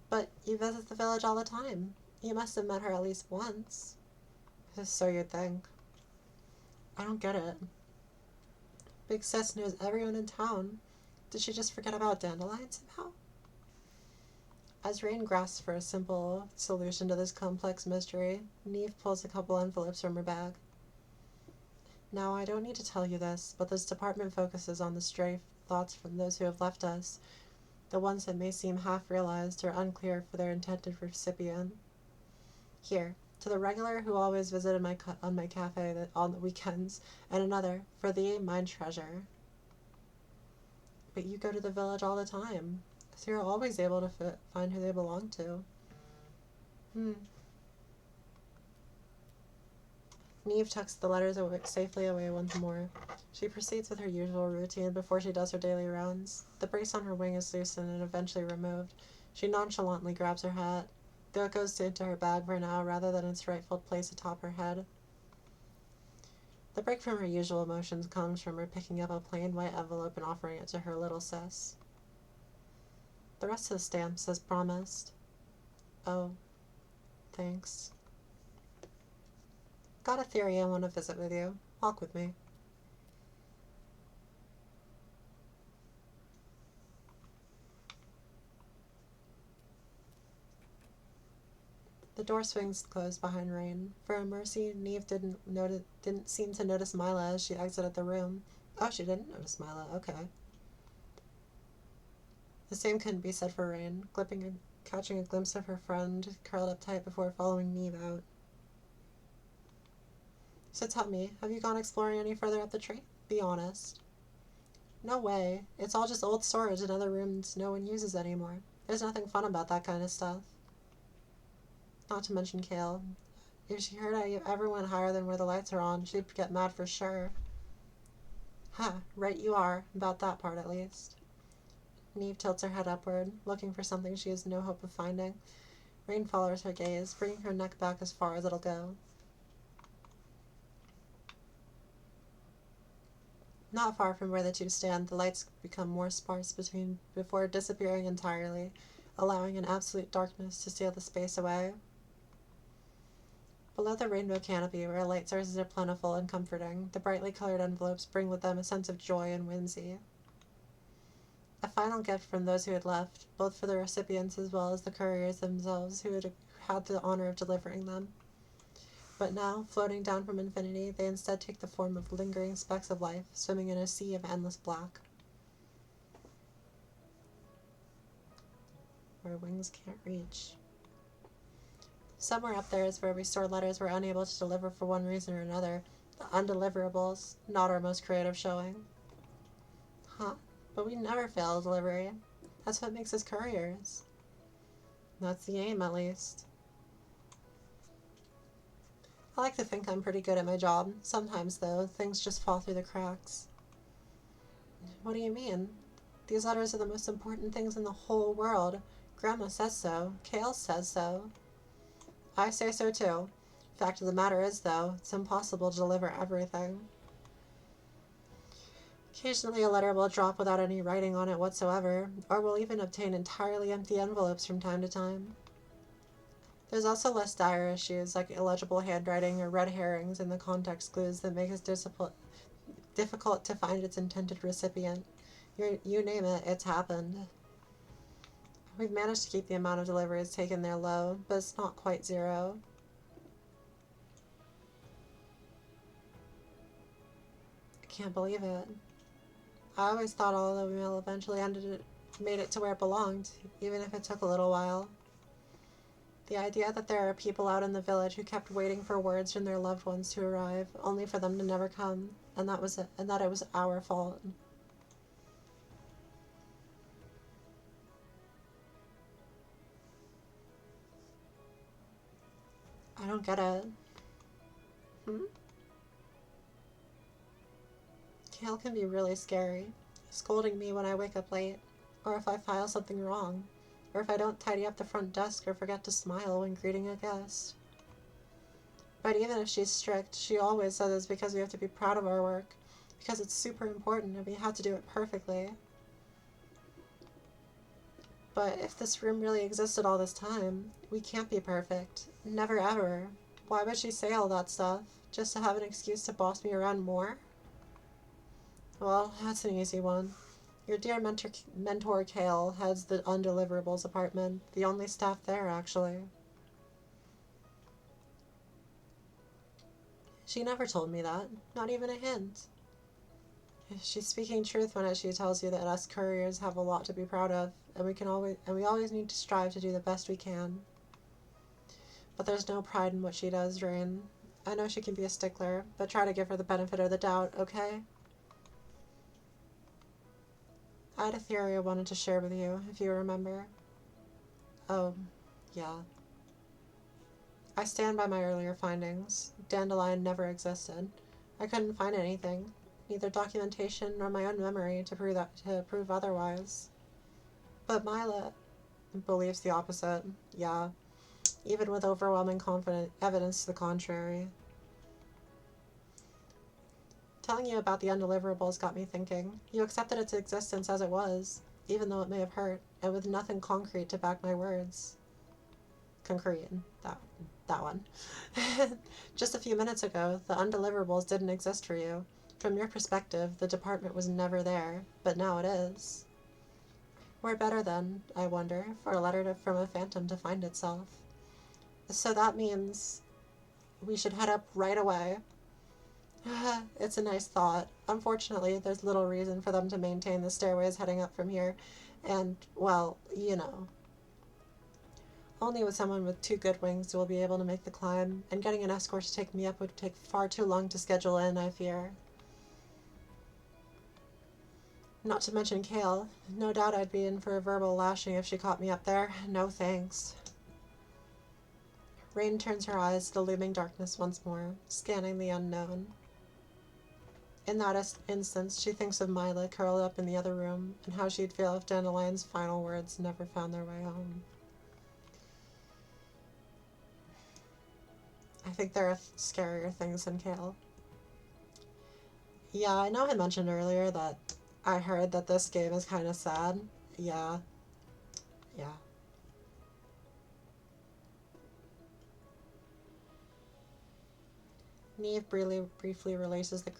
But you visit the village all the time. You must have met her at least once. So you'd think. I don't get it. Big Sis knows everyone in town. Did she just forget about Dandelion somehow? As Rain grasps for a simple solution to this complex mystery, Neve pulls a couple envelopes from her bag. Now, I don't need to tell you this, but this department focuses on the stray thoughts from those who have left us, the ones that may seem half-realized or unclear for their intended recipient. Here, to the regular who always visited on my cafe on the weekends, and another, for thee, mine treasure. But you go to the village all the time, so you're always able to find who they belong to. Neve tucks the letters safely away once more. She proceeds with her usual routine before she does her daily rounds. The brace on her wing is loosened and eventually removed. She nonchalantly grabs her hat, though it goes into her bag for now rather than its rightful place atop her head. The break from her usual motions comes from her picking up a plain white envelope and offering it to her little sis. The rest of the stamps, as promised. Oh, thanks. Got a theory I want to visit with you. Walk with me. The door swings closed behind Rain. For a mercy, Neve didn't seem to notice Mila as she exited the room. Oh, she didn't notice Mila. Okay. The same couldn't be said for Rain, catching a glimpse of her friend curled up tight before following Neve out. So tell me, have you gone exploring any further up the tree? Be honest. No way. It's all just old storage in other rooms no one uses anymore. There's nothing fun about that kind of stuff. Not to mention Kale. If she heard I ever went higher than where the lights are on, she'd get mad for sure. Ha, right you are, about that part at least. Neve tilts her head upward, looking for something she has no hope of finding. Rain follows her gaze, bringing her neck back as far as it'll go. Not far from where the two stand, the lights become more sparse before disappearing entirely, allowing an absolute darkness to steal the space away. Below the rainbow canopy, where light sources are plentiful and comforting, the brightly colored envelopes bring with them a sense of joy and whimsy. A final gift from those who had left, both for the recipients as well as the couriers themselves who had the honor of delivering them. But now, floating down from infinity, they instead take the form of lingering specks of life, swimming in a sea of endless black. Where wings can't reach. Somewhere up there is where we store letters we're unable to deliver for one reason or another. The undeliverables, not our most creative showing. Huh? But we never fail delivery. That's what makes us couriers. That's the aim, at least. I like to think I'm pretty good at my job. Sometimes, though, things just fall through the cracks. What do you mean? These letters are the most important things in the whole world. Grandma says so. Kale says so. I say so too. Fact of the matter is, though, it's impossible to deliver everything. Occasionally a letter will drop without any writing on it whatsoever, or we'll even obtain entirely empty envelopes from time to time. There's also less dire issues like illegible handwriting or red herrings in the context clues that make it difficult to find its intended recipient. You name it, it's happened. We've managed to keep the amount of deliveries taken there low, but it's not quite zero. I can't believe it. I always thought all the mail eventually made it to where it belonged, even if it took a little while. The idea that there are people out in the village who kept waiting for words from their loved ones to arrive, only for them to never come, and that it was our fault. I don't get it. Hmm? Kale can be really scary, scolding me when I wake up late, or if I file something wrong, or if I don't tidy up the front desk or forget to smile when greeting a guest. But even if she's strict, she always says it's because we have to be proud of our work, because it's super important and we have to do it perfectly. But if this room really existed all this time, we can't be perfect. Never ever. Why would she say all that stuff? Just to have an excuse to boss me around more? Well, that's an easy one. Your dear mentor Kale heads the undeliverables department, the only staff there, actually. She never told me that, not even a hint. She's speaking truth when she tells you that us couriers have a lot to be proud of, and we always need to strive to do the best we can. But there's no pride in what she does, Rain. I know she can be a stickler, but try to give her the benefit of the doubt, okay? I had a theory I wanted to share with you, if you remember. Oh, yeah. I stand by my earlier findings. Dandelion never existed. I couldn't find anything, neither documentation nor my own memory to prove otherwise. But Mila believes the opposite. Yeah, even with overwhelming confident evidence to the contrary. Telling you about the undeliverables got me thinking. You accepted its existence as it was, even though it may have hurt, and with nothing concrete to back my words. Concrete, that one. Just a few minutes ago, the undeliverables didn't exist for you. From your perspective, the department was never there, but now it is. Where better then, I wonder, for a letter from a phantom to find itself? So that means we should head up right away. It's a nice thought. Unfortunately, there's little reason for them to maintain the stairways heading up from here, and, well, you know. Only with someone with two good wings will be able to make the climb, and getting an escort to take me up would take far too long to schedule in, I fear. Not to mention Kale. No doubt I'd be in for a verbal lashing if she caught me up there. No thanks. Rain turns her eyes to the looming darkness once more, scanning the unknown. In that instance, she thinks of Mila curled up in the other room, and how she'd feel if Dandelion's final words never found their way home. I think there are scarier things than Kale. Yeah, I know I mentioned earlier that I heard that this game is kind of sad. Yeah. Yeah. Neve briefly releases the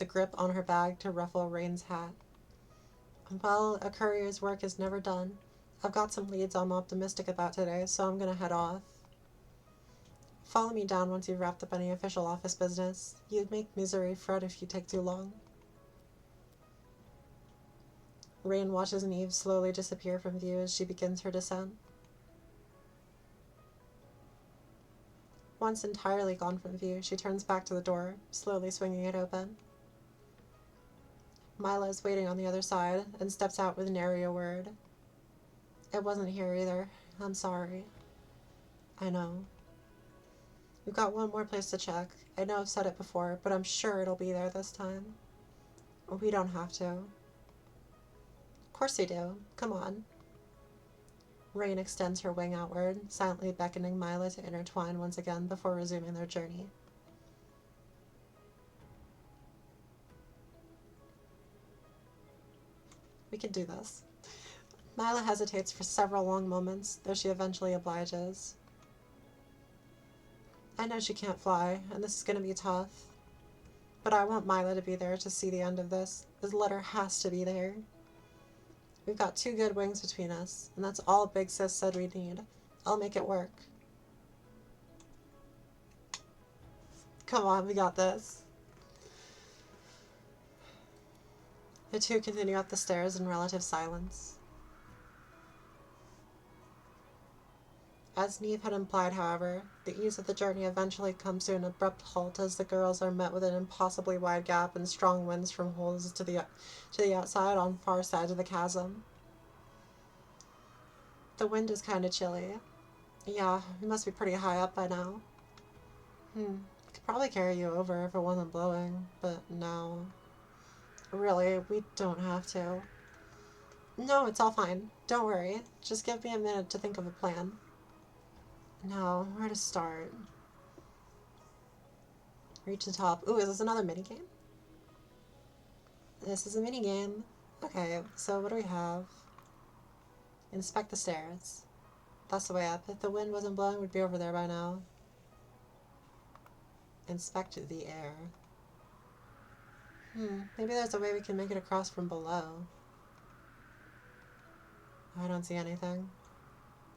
grip on her bag to ruffle Rain's hat. Well, a courier's work is never done. I've got some leads I'm optimistic about today, so I'm gonna head off. Follow me down once you've wrapped up any official office business. You'd make misery fret if you take too long. Rain watches Neve slowly disappear from view as she begins her descent. Once entirely gone from view, she turns back to the door, slowly swinging it open. Mila is waiting on the other side and steps out with nary a word. It wasn't here either. I'm sorry. I know. We've got one more place to check. I know I've said it before, but I'm sure it'll be there this time. We don't have to. Of course we do. Come on. Rain extends her wing outward, silently beckoning Mila to intertwine once again before resuming their journey. We can do this. Mila hesitates for several long moments, though she eventually obliges. I know she can't fly, and this is going to be tough. But I want Mila to be there to see the end of this. This letter has to be there. We've got 2 good wings between us, and that's all Big Sis said we need. I'll make it work. Come on, we got this. The 2 continue up the stairs in relative silence. As Neve had implied, however, the ease of the journey eventually comes to an abrupt halt as the girls are met with an impossibly wide gap and strong winds from holes to the outside on far sides of the chasm. The wind is kind of chilly. Yeah, we must be pretty high up by now. Could probably carry you over if it wasn't blowing, but no. Really, we don't have to. No, it's all fine. Don't worry. Just give me a minute to think of a plan. No, where to start? Reach the top. Ooh, is this another minigame? This is a minigame. Okay, so what do we have? Inspect the stairs. That's the way up. If the wind wasn't blowing, we'd be over there by now. Inspect the air. Maybe there's a way we can make it across from below. I don't see anything.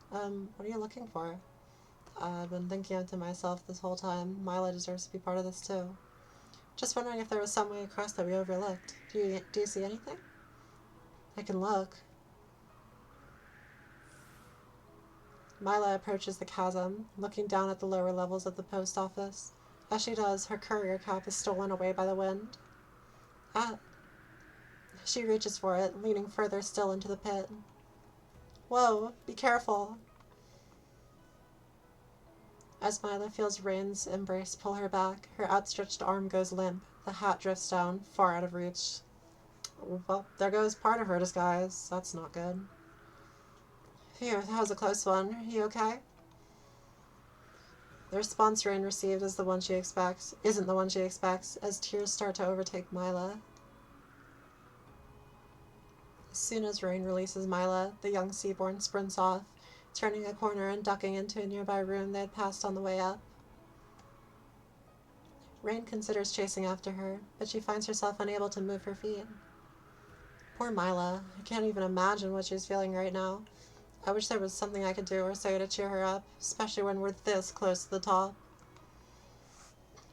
What are you looking for? I've been thinking to myself this whole time, Mila deserves to be part of this too. Just wondering if there was some way across that we overlooked. Do you see anything? I can look. Mila approaches the chasm, looking down at the lower levels of the post office. As she does, her courier cap is stolen away by the wind. Ah! She reaches for it, leaning further still into the pit. Whoa! Be careful! As Mila feels Rain's embrace pull her back, her outstretched arm goes limp. The hat drifts down, far out of reach. Well, there goes part of her disguise. That's not good. Phew, that was a close one. Are you okay? The response Rain received isn't the one she expects, as tears start to overtake Mila. As soon as Rain releases Mila, the young Seaborn sprints off, turning a corner and ducking into a nearby room they had passed on the way up. Rain considers chasing after her, but she finds herself unable to move her feet. Poor Mila. I can't even imagine what she's feeling right now. I wish there was something I could do or say to cheer her up, especially when we're this close to the top.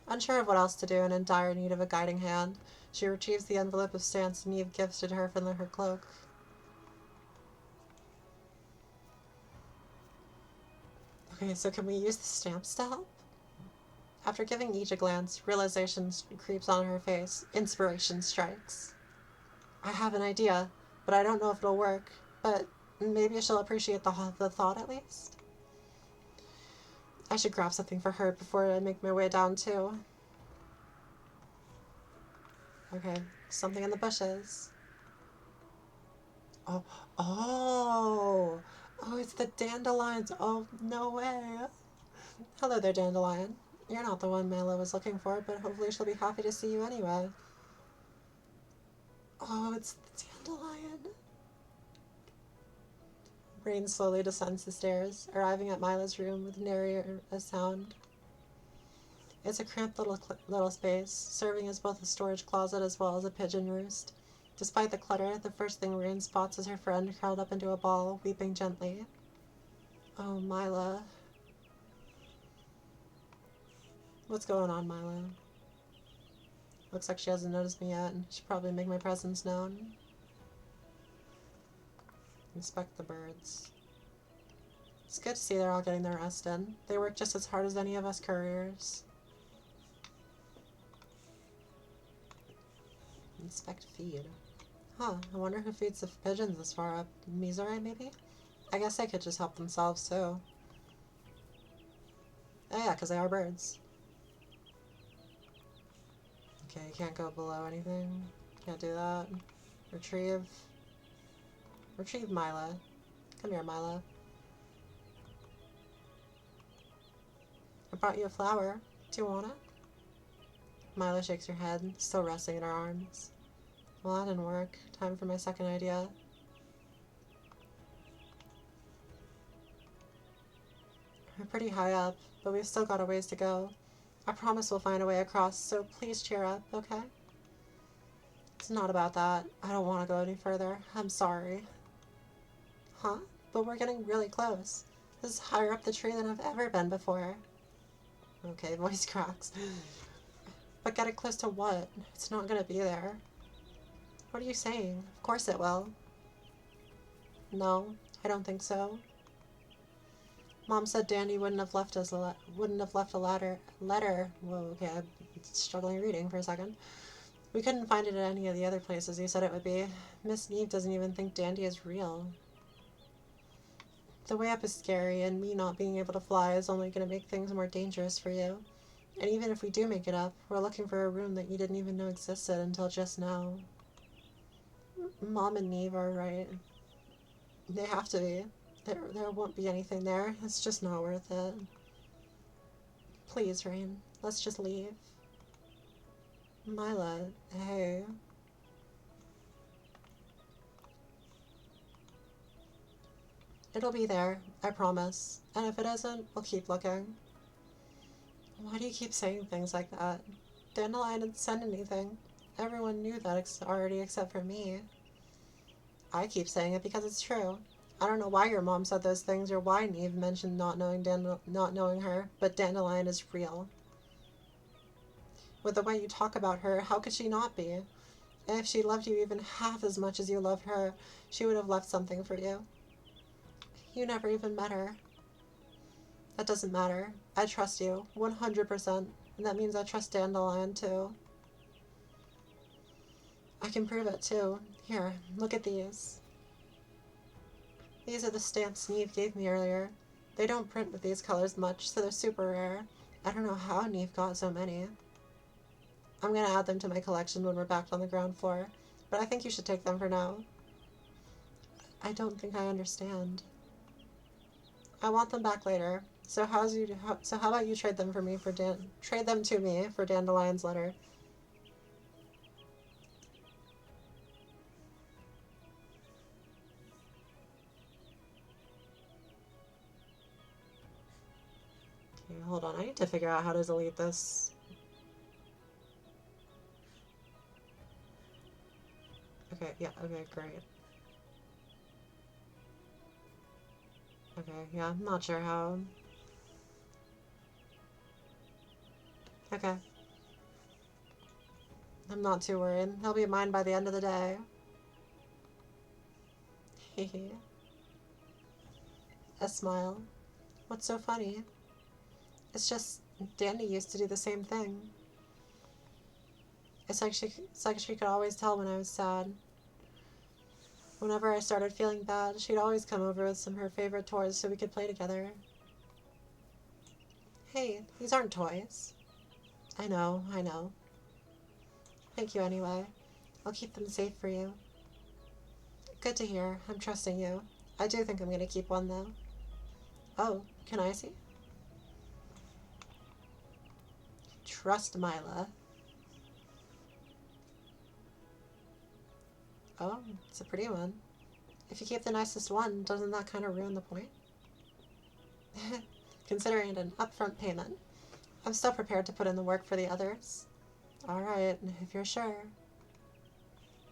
Unsure of what else to do and in dire need of a guiding hand, she retrieves the envelope of stamps Neve gifted her from her cloak. Okay, so can we use the stamps to help? After giving each a glance, realization creeps on her face. Inspiration strikes. I have an idea, but I don't know if it'll work. But maybe she'll appreciate the thought at least. I should grab something for her before I make my way down too. Okay, something in the bushes. Oh, it's the dandelions. Oh, no way. Hello there, dandelion. You're not the one Mila was looking for, but hopefully she'll be happy to see you anyway. Oh, it's the dandelion. Rain slowly descends the stairs, arriving at Mila's room with nary a sound. It's a cramped little space, serving as both a storage closet as well as a pigeon roost. Despite the clutter, the first thing Rain spots is her friend curled up into a ball, weeping gently. Oh, Mila. What's going on, Mila? Looks like she hasn't noticed me yet, and should probably make my presence known. Inspect the birds. It's good to see they're all getting their rest in. They work just as hard as any of us couriers. Inspect feed. Huh, I wonder who feeds the pigeons this far up. Mizore, maybe? I guess they could just help themselves, too. Oh yeah, because they are birds. Okay, you can't go below anything. Can't do that. Retrieve. Retrieve Mila. Come here, Mila. I brought you a flower. Do you want it? Mila shakes her head, still resting in her arms. Well, that didn't work. Time for my second idea. We're pretty high up, but we've still got a ways to go. I promise we'll find a way across, so please cheer up, okay? It's not about that. I don't want to go any further. I'm sorry. Huh? But we're getting really close. This is higher up the tree than I've ever been before. Okay, voice cracks. But getting close to what? It's not gonna be there. What are you saying? Of course it will. No, I don't think so. Mom said Dandy wouldn't have left a letter. Whoa, okay, I'm struggling reading for a second. We couldn't find it at any of the other places you said it would be. Miss Neve doesn't even think Dandy is real. The way up is scary, and me not being able to fly is only going to make things more dangerous for you. And even if we do make it up, we're looking for a room that you didn't even know existed until just now. Mom and Neve are right. They have to be. There won't be anything there. It's just not worth it. Please, Rain. Let's just leave. Mila, hey. It'll be there, I promise. And if it isn't, we'll keep looking. Why do you keep saying things like that? Dandelion didn't send anything. Everyone knew that already except for me. I keep saying it because it's true. I don't know why your mom said those things or why Neve mentioned not knowing her, but Dandelion is real. With the way you talk about her, how could she not be? And if she loved you even half as much as you loved her, she would have left something for you. You never even met her. That doesn't matter. I trust you, 100%, and that means I trust Dandelion too. I can prove it too. Here, look at these. These are the stamps Neve gave me earlier. They don't print with these colors much, so they're super rare. I don't know how Neve got so many. I'm gonna add them to my collection when we're back on the ground floor, but I think you should take them for now. I don't think I understand. I want them back later. So how about you trade them to me for Dandelion's letter? Okay, hold on. I need to figure out how to delete this. Okay, yeah, okay, great. Okay, yeah, I'm not sure how. Okay. I'm not too worried. He'll be mine by the end of the day. Hehe. A smile. What's so funny? It's just Dandy used to do the same thing. It's like she could always tell when I was sad. Whenever I started feeling bad, she'd always come over with some of her favorite toys so we could play together. Hey, these aren't toys. I know, I know. Thank you anyway. I'll keep them safe for you. Good to hear. I'm trusting you. I do think I'm going to keep one, though. Oh, can I see? Trust Mila. Oh, it's a pretty one. If you keep the nicest one, doesn't that kind of ruin the point? Considering it an upfront payment. I'm still prepared to put in the work for the others. Alright, if you're sure.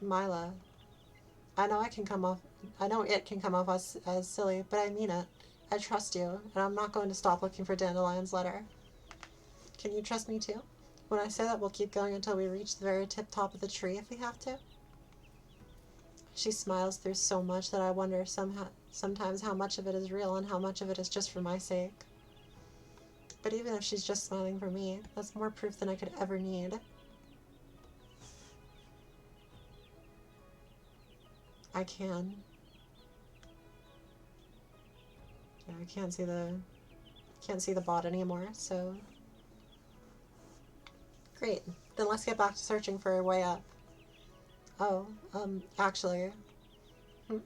Mila. I know it can come off as silly, but I mean it. I trust you, and I'm not going to stop looking for Dandelion's letter. Can you trust me too? When I say that we'll keep going until we reach the very tip-top of the tree if we have to? She smiles through so much that I wonder sometimes how much of it is real and how much of it is just for my sake. But even if she's just smiling for me, that's more proof than I could ever need. I can. Yeah, I can't see the... Can't see the bot anymore, so... Great. Then let's get back to searching for a way up. Oh, actually... Hmm.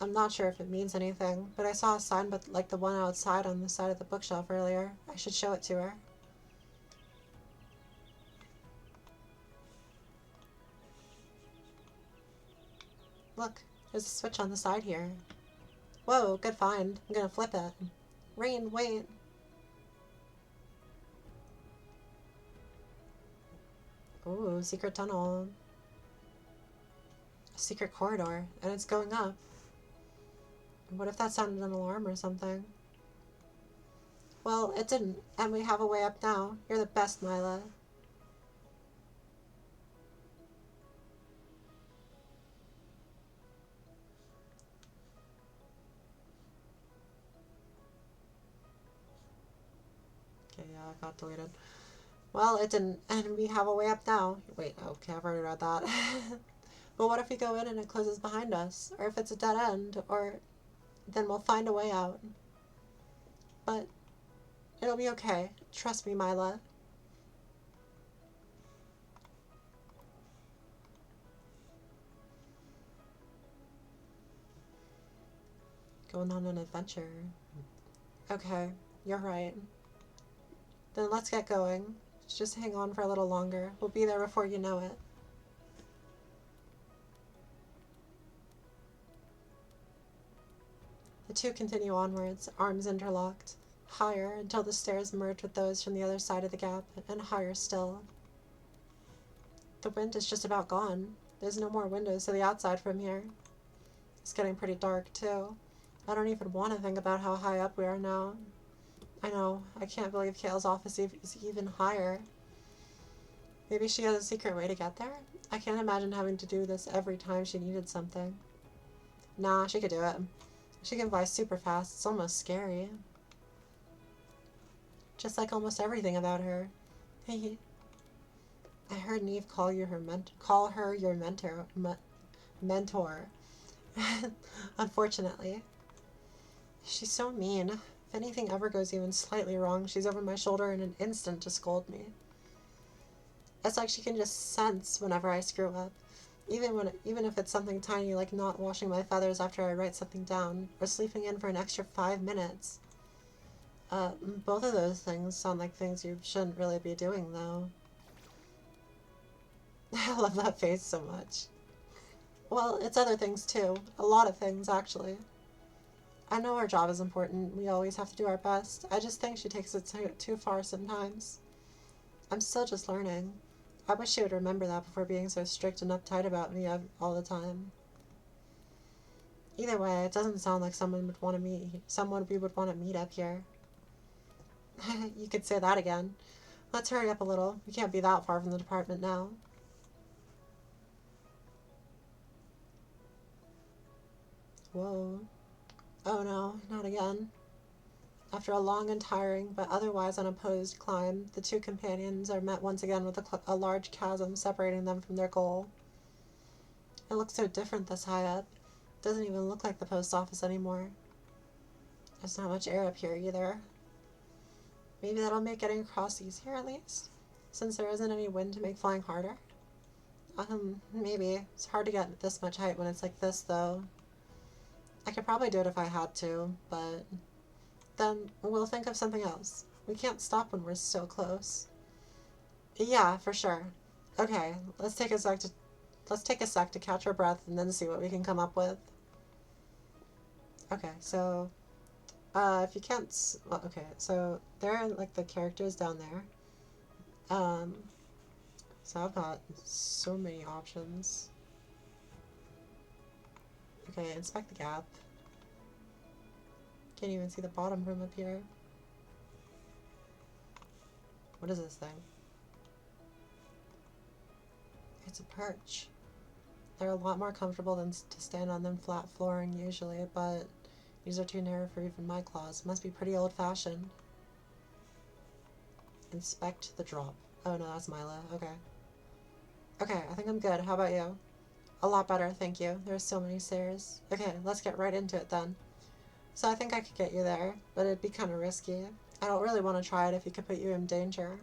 I'm not sure if it means anything, but I saw a sign but like the one outside on the side of the bookshelf earlier. I should show it to her. Look, there's a switch on the side here. Whoa, good find. I'm gonna flip it. Rain, wait. Ooh, secret tunnel. A secret corridor, and it's going up. What if that sounded an alarm or something? Well, it didn't, and we have a way up now. You're the best, Mila. Okay, yeah, it got deleted. Well, it didn't, and we have a way up now. Wait, okay, I've already read that. But what if we go in and it closes behind us? Or if it's a dead end? Or then we'll find a way out. But it'll be okay. Trust me, Mila. Going on an adventure. Okay, you're right. Then let's get going. Just hang on for a little longer. We'll be there before you know it. The two continue onwards, arms interlocked. Higher, until the stairs merge with those from the other side of the gap, and higher still. The wind is just about gone. There's no more windows to the outside from here. It's getting pretty dark, too. I don't even want to think about how high up we are now. I know, I can't believe Kale's office is even higher. Maybe she has a secret way to get there? I can't imagine having to do this every time she needed something. Nah, she could do it. She can fly super fast. It's almost scary. Just like almost everything about her. Hey, I heard Neve call her your mentor. Unfortunately. She's so mean. If anything ever goes even slightly wrong, she's over my shoulder in an instant to scold me. It's like she can just sense whenever I screw up. Even if it's something tiny like not washing my feathers after I write something down, or sleeping in for an extra 5 minutes. Both of those things sound like things you shouldn't really be doing, though. I love that face so much. Well, it's other things too. A lot of things, actually. I know our job is important. We always have to do our best. I just think she takes it too far sometimes. I'm still just learning. I wish she would remember that before being so strict and uptight about me all the time. Either way, it doesn't sound like someone we would want to meet up here. You could say that again. Let's hurry up a little. We can't be that far from the department now. Whoa. Oh no, not again. After a long and tiring, but otherwise unopposed climb, the two companions are met once again with a large chasm separating them from their goal. It looks so different this high up. It doesn't even look like the post office anymore. There's not much air up here either. Maybe that'll make getting across easier at least, since there isn't any wind to make flying harder. Maybe. It's hard to get this much height when it's like this, though. I could probably do it if I had to, but then we'll think of something else. We can't stop when we're so close. Yeah, for sure. Okay, let's take a sec to catch our breath and then see what we can come up with. Okay, so if you can't, well, okay, so there are like the characters down there. So I've got so many options. Okay, inspect the gap. Can't even see the bottom from up here. What is this thing? It's a perch. They're a lot more comfortable than to stand on them flat flooring usually, but these are too narrow for even my claws. Must be pretty old-fashioned. Inspect the drop. Oh no, that's Mila. Okay. Okay, I think I'm good. How about you? A lot better, thank you. There are so many stairs. Okay, let's get right into it then. So I think I could get you there, but it'd be kind of risky. I don't really want to try it if it could put you in danger.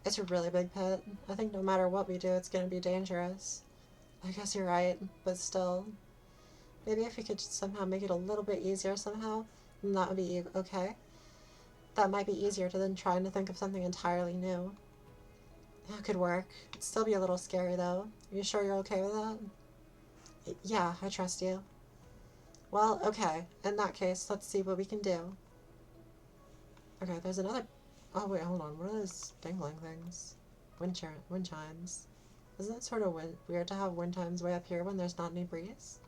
It's a really big pit. I think no matter what we do, it's going to be dangerous. I guess you're right, but still. Maybe if we could somehow make it a little bit easier somehow, then that would be okay. That might be easier than trying to think of something entirely new. That could work. It'd still be a little scary though. Are you sure you're okay with that? Yeah, I trust you. Well, okay. In that case, let's see what we can do. Okay, there's another... Oh, wait, hold on. What are those dangling things? Wind chimes. Isn't it sort of weird to have wind chimes way up here when there's not any breeze?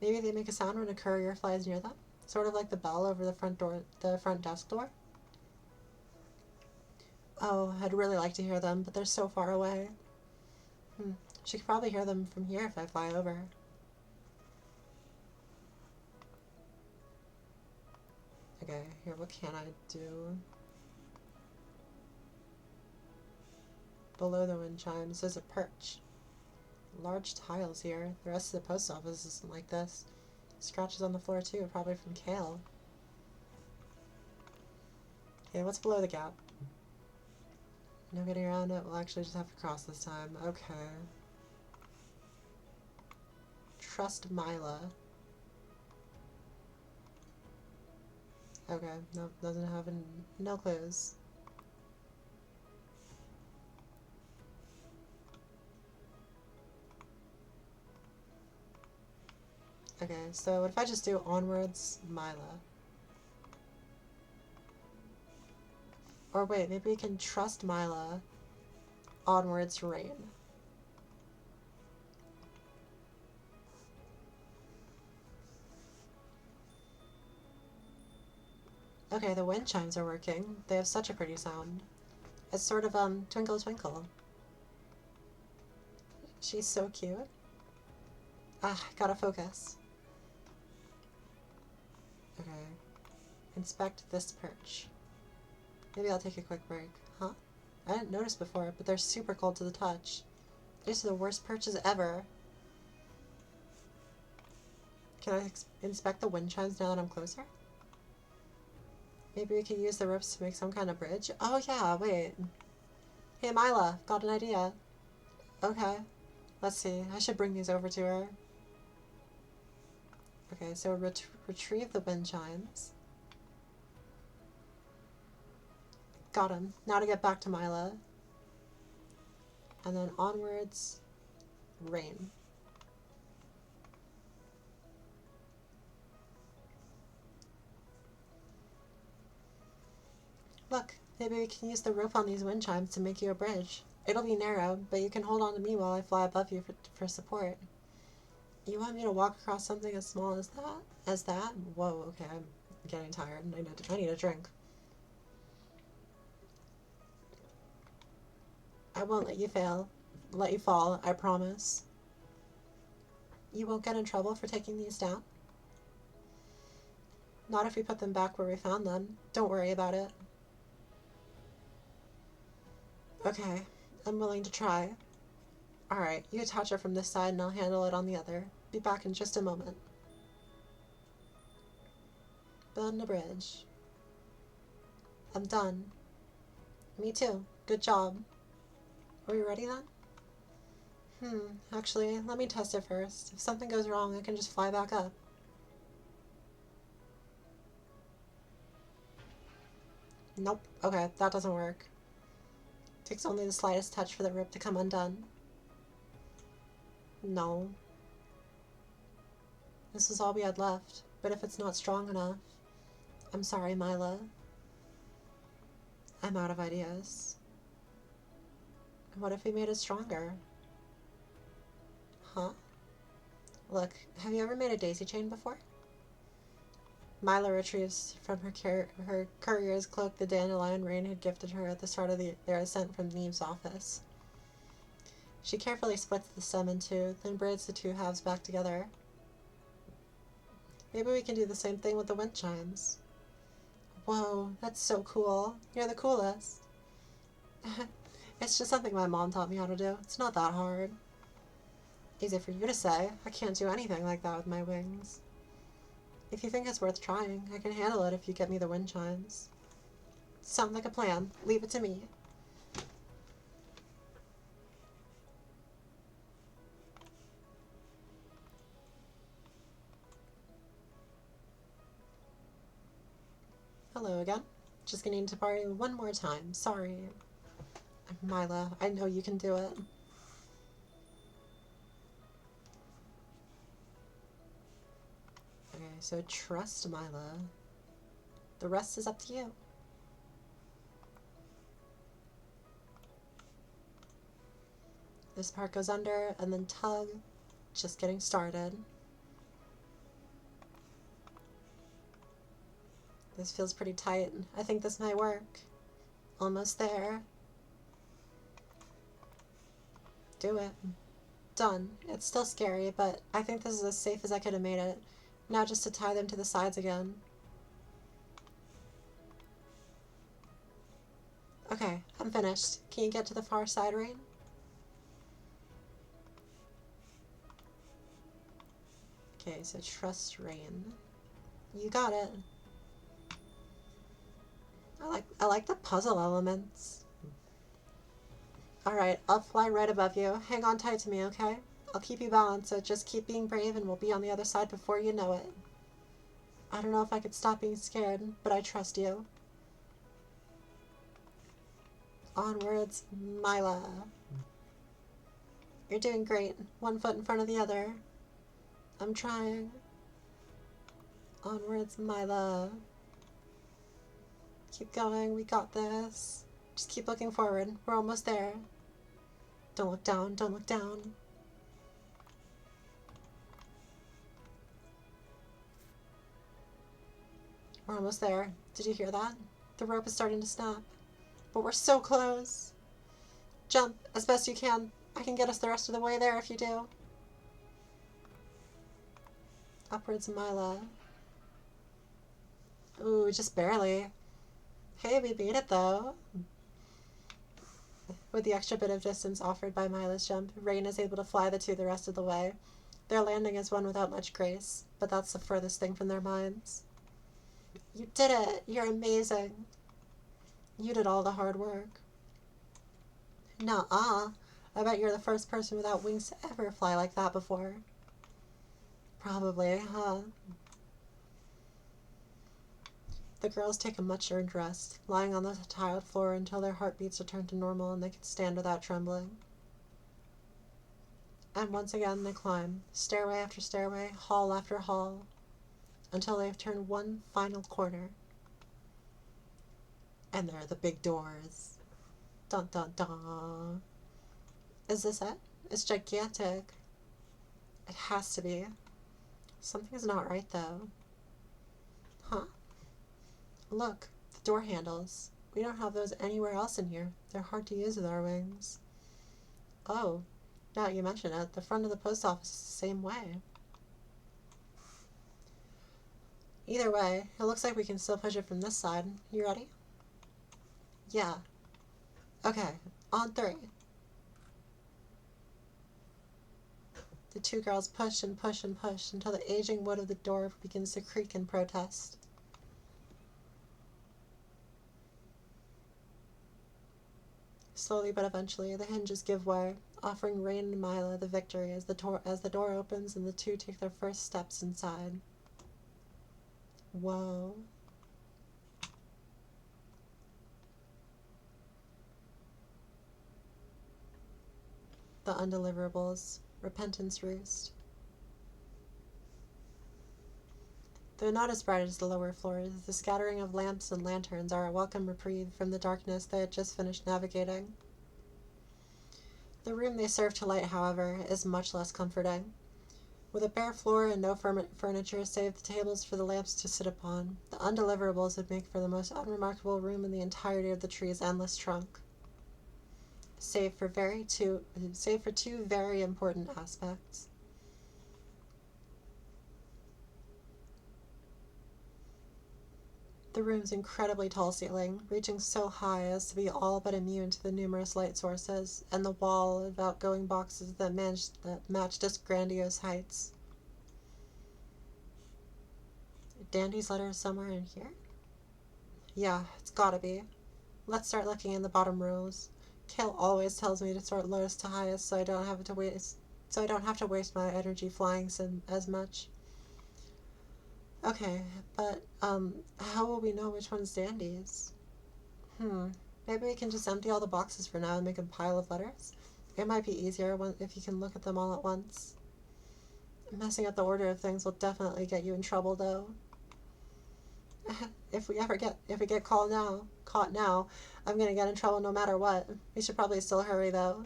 Maybe they make a sound when a courier flies near them? Sort of like the bell over the front desk door? Oh, I'd really like to hear them, but they're so far away. She could probably hear them from here if I fly over. Okay, here, what can I do? Below the wind chimes, there's a perch. Large tiles here. The rest of the post office isn't like this. Scratches on the floor too, probably from Kale. Okay, what's below the gap? No getting around it? We'll actually just have to cross this time. Okay. Trust Mila. Okay, no, doesn't have no clues. Okay, so what if I just do onwards, Mila? Or wait, maybe we can trust Mila, onwards, Rain. Okay, the wind chimes are working. They have such a pretty sound. It's sort of, Twinkle Twinkle. She's so cute. Ah, gotta focus. Okay. Inspect this perch. Maybe I'll take a quick break. Huh? I didn't notice before, but they're super cold to the touch. These are the worst perches ever. Can I inspect the wind chimes now that I'm closer? Maybe we could use the ropes to make some kind of bridge? Oh yeah, wait. Hey Mila, got an idea. Okay. Let's see, I should bring these over to her. Okay, so retrieve the wind chimes. Got him. Now to get back to Mila. And then onwards, Rain. Look, maybe we can use the rope on these wind chimes to make you a bridge. It'll be narrow, but you can hold on to me while I fly above you for support. You want me to walk across something as small as that? As that? Whoa, okay, I'm getting tired. I need a drink. I won't let you fall, I promise. You won't get in trouble for taking these down? Not if we put them back where we found them. Don't worry about it. Okay, I'm willing to try. Alright, you attach it from this side and I'll handle it on the other. Be back in just a moment. Building a bridge. I'm done. Me too. Good job. Are we ready then? Actually, let me test it first. If something goes wrong, I can just fly back up. Nope. Okay, that doesn't work. Takes only the slightest touch for the rope to come undone. No. This is all we had left, but if it's not strong enough... I'm sorry, Mila. I'm out of ideas. What if we made it stronger? Huh? Look, have you ever made a daisy chain before? Mila retrieves from her courier's cloak the dandelion Rain had gifted her at the start of their ascent from Neve's office. She carefully splits the stem in two, then braids the two halves back together. Maybe we can do the same thing with the wind chimes. Whoa, that's so cool. You're the coolest. It's just something my mom taught me how to do. It's not that hard. Easy for you to say. I can't do anything like that with my wings. If you think it's worth trying, I can handle it if you get me the wind chimes. Sound like a plan. Leave it to me. Hello again. Just gonna need to borrow you one more time. Sorry. Mila, I know you can do it. Okay, so trust Mila. The rest is up to you. This part goes under and then tug. Just getting started. This feels pretty tight. I think this might work. Almost there. Do it. Done. It's still scary, but I think this is as safe as I could have made it. Now just to tie them to the sides again. Okay, I'm finished. Can you get to the far side, Rain? Okay, so trust Rain. You got it. I like the puzzle elements. Alright, I'll fly right above you. Hang on tight to me, okay? I'll keep you balanced, so just keep being brave and we'll be on the other side before you know it. I don't know if I could stop being scared, but I trust you. Onwards, Mila. You're doing great. One foot in front of the other. I'm trying. Onwards, Mila. Keep going, we got this. Just keep looking forward. We're almost there. Don't look down, don't look down. We're almost there. Did you hear that? The rope is starting to snap. But we're so close. Jump as best you can. I can get us the rest of the way there if you do. Upwards, Mila. Ooh, just barely. Hey, we made it though. With the extra bit of distance offered by Mila's jump, Rain is able to fly the two the rest of the way. Their landing is one without much grace, but that's the furthest thing from their minds. You did it! You're amazing! You did all the hard work. Nuh-uh. I bet you're the first person without wings to ever fly like that before. Probably, huh? The girls take a much-earned rest, lying on the tiled floor until their heartbeats return to normal and they can stand without trembling. And once again they climb, stairway after stairway, hall after hall, until they've turned one final corner. And there are the big doors. Dun dun dun. Is this it? It's gigantic. It has to be. Something's not right though. Huh? Look, the door handles. We don't have those anywhere else in here. They're hard to use with our wings. Oh, now that you mention it, the front of the post office is the same way. Either way, it looks like we can still push it from this side. You ready? Yeah. Okay, on three. The two girls push and push and push until the aging wood of the door begins to creak in protest. Slowly but eventually, the hinges give way, offering Rain and Mila the victory as the door opens and the two take their first steps inside. Whoa. The Undeliverables, Repentance Roost. Though not as bright as the lower floors, the scattering of lamps and lanterns are a welcome reprieve from the darkness they had just finished navigating. The room they serve to light, however, is much less comforting. With a bare floor and no furniture save the tables for the lamps to sit upon, the Undeliverables would make for the most unremarkable room in the entirety of the tree's endless trunk, save for two very important aspects. The room's incredibly tall ceiling, reaching so high as to be all but immune to the numerous light sources, and the wall of outgoing boxes that matched its grandiose heights. Dandy's letter is somewhere in here? Yeah, it's gotta be. Let's start looking in the bottom rows. Kale always tells me to sort lowest to highest so I don't have to waste my energy flying as much. Okay, but how will we know which one's Dandy's? Hmm. Maybe we can just empty all the boxes for now and make a pile of letters. It might be easier if you can look at them all at once. Messing up the order of things will definitely get you in trouble, though. If we get caught now, I'm gonna get in trouble no matter what. We should probably still hurry though.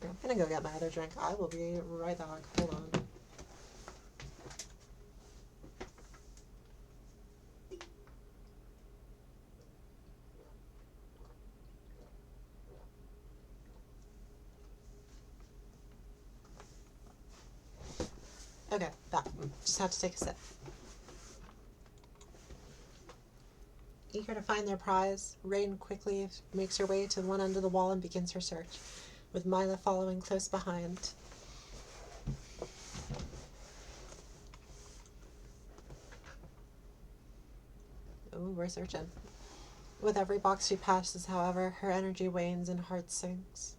I'm gonna go get my other drink. I will be right back. Hold on. Okay, back. Just have to take a sip. Eager to find their prize, Rain quickly makes her way to one end of the wall and begins her search, with Mila following close behind. Ooh, we're searching. With every box she passes, however, her energy wanes and heart sinks.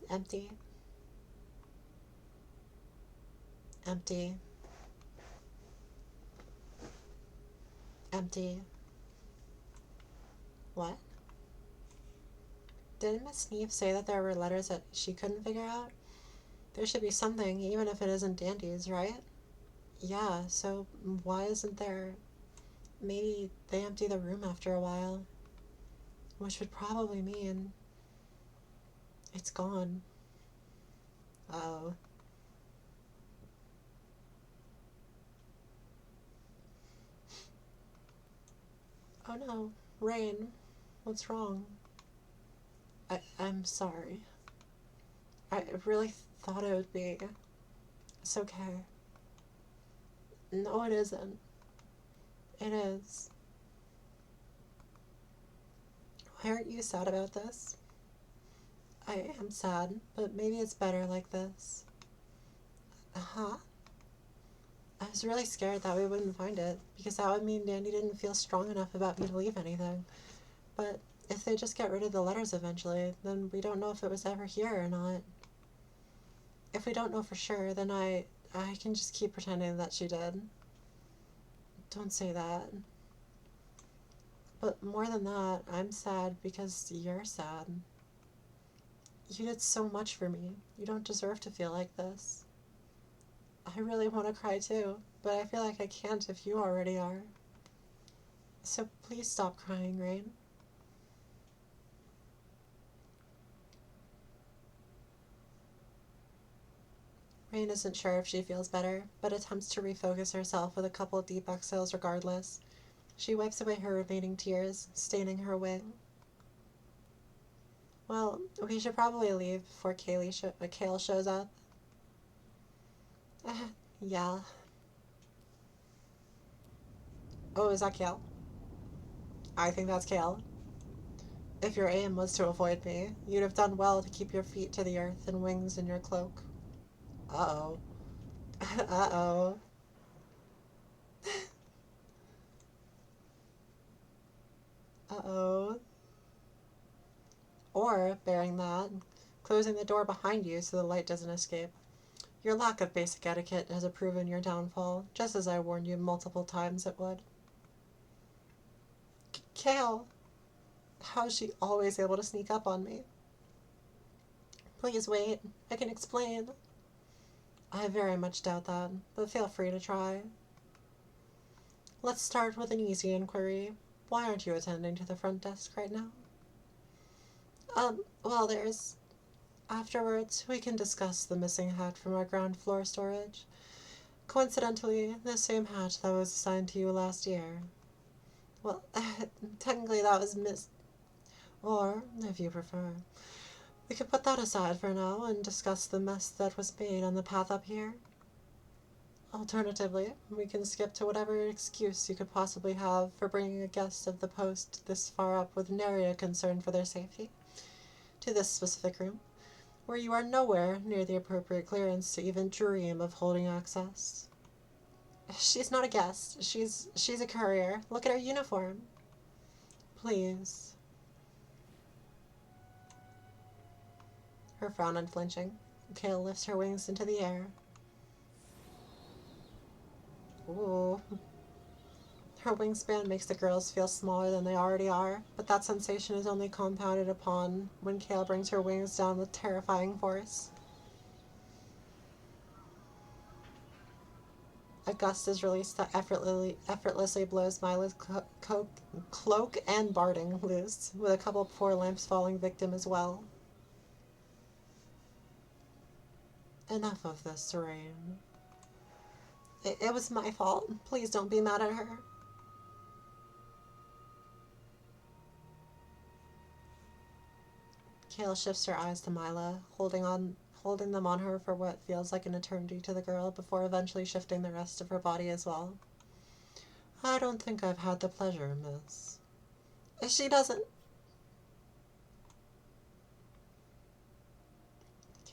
Empty. Empty. Empty. What? Didn't Miss Neve say that there were letters that she couldn't figure out? There should be something, even if it isn't Dandy's, right? Yeah, so why isn't there? Maybe they empty the room after a while. Which would probably mean it's gone. Oh. Oh no. Rain. What's wrong? I'm sorry. I really thought it would be. It's okay. No, it isn't. It is. Why aren't you sad about this? I am sad, but maybe it's better like this. Huh? I was really scared that we wouldn't find it, because that would mean Dandy didn't feel strong enough about me to leave anything. But if they just get rid of the letters eventually, then we don't know if it was ever here or not. If we don't know for sure, then I can just keep pretending that she did. Don't say that. But more than that, I'm sad because you're sad. You did so much for me. You don't deserve to feel like this. I really want to cry too, but I feel like I can't if you already are. So please stop crying, Rain. Rain isn't sure if she feels better, but attempts to refocus herself with a couple of deep exhales regardless. She wipes away her remaining tears, staining her wing. Well, we should probably leave before Kale shows up. Yeah. Oh, is that Kale? I think that's Kale. If your aim was to avoid me, you'd have done well to keep your feet to the earth and wings in your cloak. Uh-oh. Uh-oh. Uh-oh. Or, bearing that, closing the door behind you so the light doesn't escape. Your lack of basic etiquette has proven your downfall, just as I warned you multiple times it would. Kale! How is she always able to sneak up on me? Please wait. I can explain. I very much doubt that, but feel free to try. Let's start with an easy inquiry. Why aren't you attending to the front desk right now? Well, there's... Afterwards, we can discuss the missing hat from our ground floor storage. Coincidentally, the same hat that was assigned to you last year. Well, technically that was Or, if you prefer, we could put that aside for now and discuss the mess that was made on the path up here. Alternatively, we can skip to whatever excuse you could possibly have for bringing a guest of the post this far up with nary a concern for their safety to this specific room, where you are nowhere near the appropriate clearance to even dream of holding access. She's not a guest. She's a courier. Look at her uniform. Please. Her frown unflinching. Kale lifts her wings into the air. Ooh. Her wingspan makes the girls feel smaller than they already are, but that sensation is only compounded upon when Kale brings her wings down with terrifying force. A gust is released that effortlessly blows Mila's cloak and barding loose, with a couple poor lamps falling victim as well. Enough of this, Rain. It was my fault. Please don't be mad at her. Kale shifts her eyes to Mila, holding them on her for what feels like an eternity to the girl before eventually shifting the rest of her body as well. I don't think I've had the pleasure, miss. She doesn't.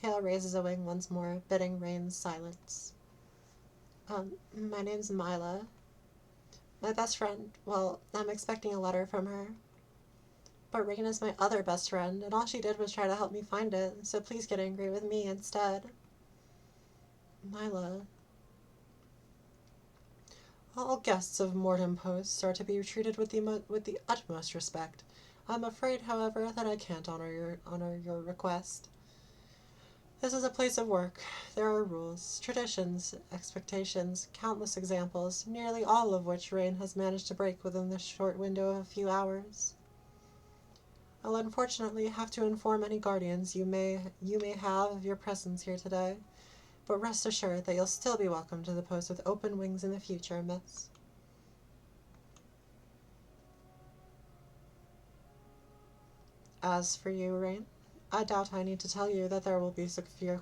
Kale raises a wing once more, bidding Rain's silence. My name's Mila. My best friend, well, I'm expecting a letter from her. But Rain is my other best friend, and all she did was try to help me find it, so please get angry with me instead. Mila. All guests of Mortem Post are to be treated with the utmost respect. I'm afraid, however, that I can't honor your request. This is a place of work. There are rules, traditions, expectations, countless examples, nearly all of which Rain has managed to break within the short window of a few hours. I'll unfortunately have to inform any guardians you may have of your presence here today, but rest assured that you'll still be welcome to the post with open wings in the future, miss. As for you, Rain, I doubt I need to tell you that there will be severe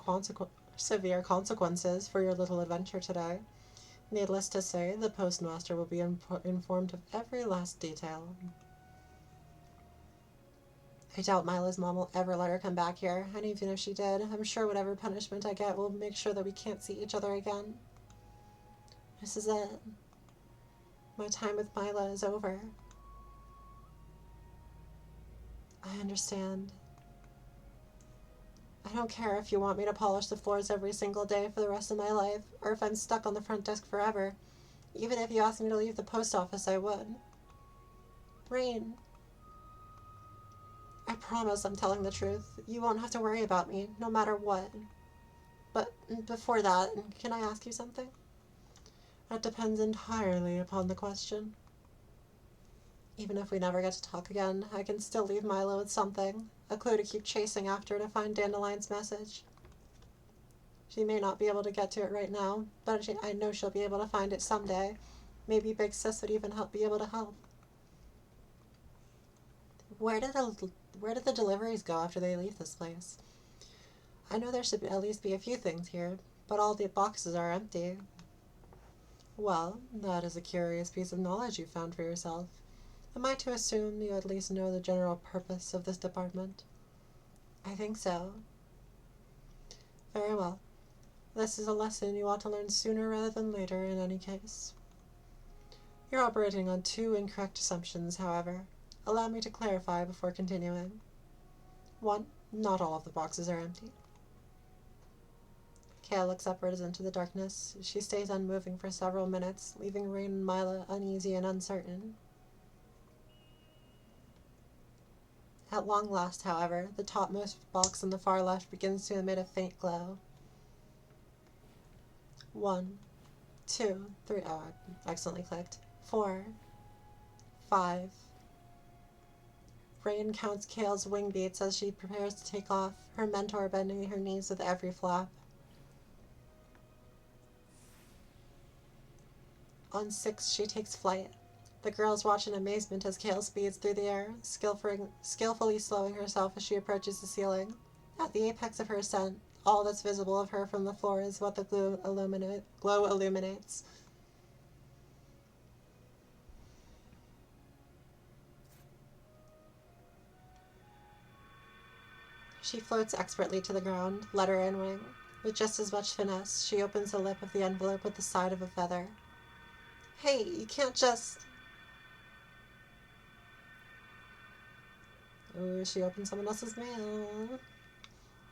consequences for your little adventure today. Needless to say, the postmaster will be informed of every last detail. I doubt Mila's mom will ever let her come back here, and even if she did, I'm sure whatever punishment I get will make sure that we can't see each other again. This is it. My time with Mila is over. I understand. I don't care if you want me to polish the floors every single day for the rest of my life, or if I'm stuck on the front desk forever. Even if you asked me to leave the post office, I would. Rain. I promise I'm telling the truth. You won't have to worry about me, no matter what. But before that, can I ask you something? That depends entirely upon the question. Even if we never get to talk again, I can still leave Milo with something. A clue to keep chasing after to find Dandelion's message. She may not be able to get to it right now, but I know she'll be able to find it someday. Maybe Big Sis would even be able to help. Where did the deliveries go after they leave this place? I know there should at least be a few things here, but all the boxes are empty. Well, that is a curious piece of knowledge you found for yourself. Am I to assume you at least know the general purpose of this department? I think so. Very well. This is a lesson you ought to learn sooner rather than later in any case. You're operating on two incorrect assumptions, however. Allow me to clarify before continuing. 1. Not all of the boxes are empty. Kale looks upwards into the darkness. She stays unmoving for several minutes, leaving Rain and Mila uneasy and uncertain. At long last, however, the topmost box on the far left begins to emit a faint glow. 1, 2, 3. Oh, I accidentally clicked. 4, 5. Rain counts Kale's wing beats as she prepares to take off, her mentor bending her knees with every flap. On 6, she takes flight. The girls watch in amazement as Kale speeds through the air, skillfully slowing herself as she approaches the ceiling. At the apex of her ascent, all that's visible of her from the floor is what the glow illuminates. She floats expertly to the ground, letter and wing. With just as much finesse, she opens the lip of the envelope with the side of a feather. Hey, you can't just... Oh, she opened someone else's mail.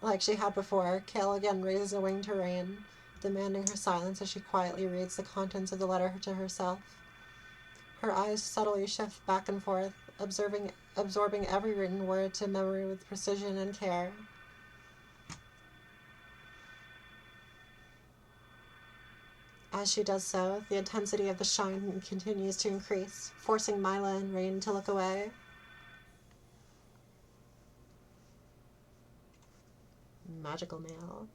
Like she had before, Kale again raises a wing to Rain, demanding her silence as she quietly reads the contents of the letter to herself. Her eyes subtly shift back and forth, absorbing every written word to memory with precision and care. As she does so, the intensity of the shine continues to increase, forcing Mila and Rain to look away. Magical mail.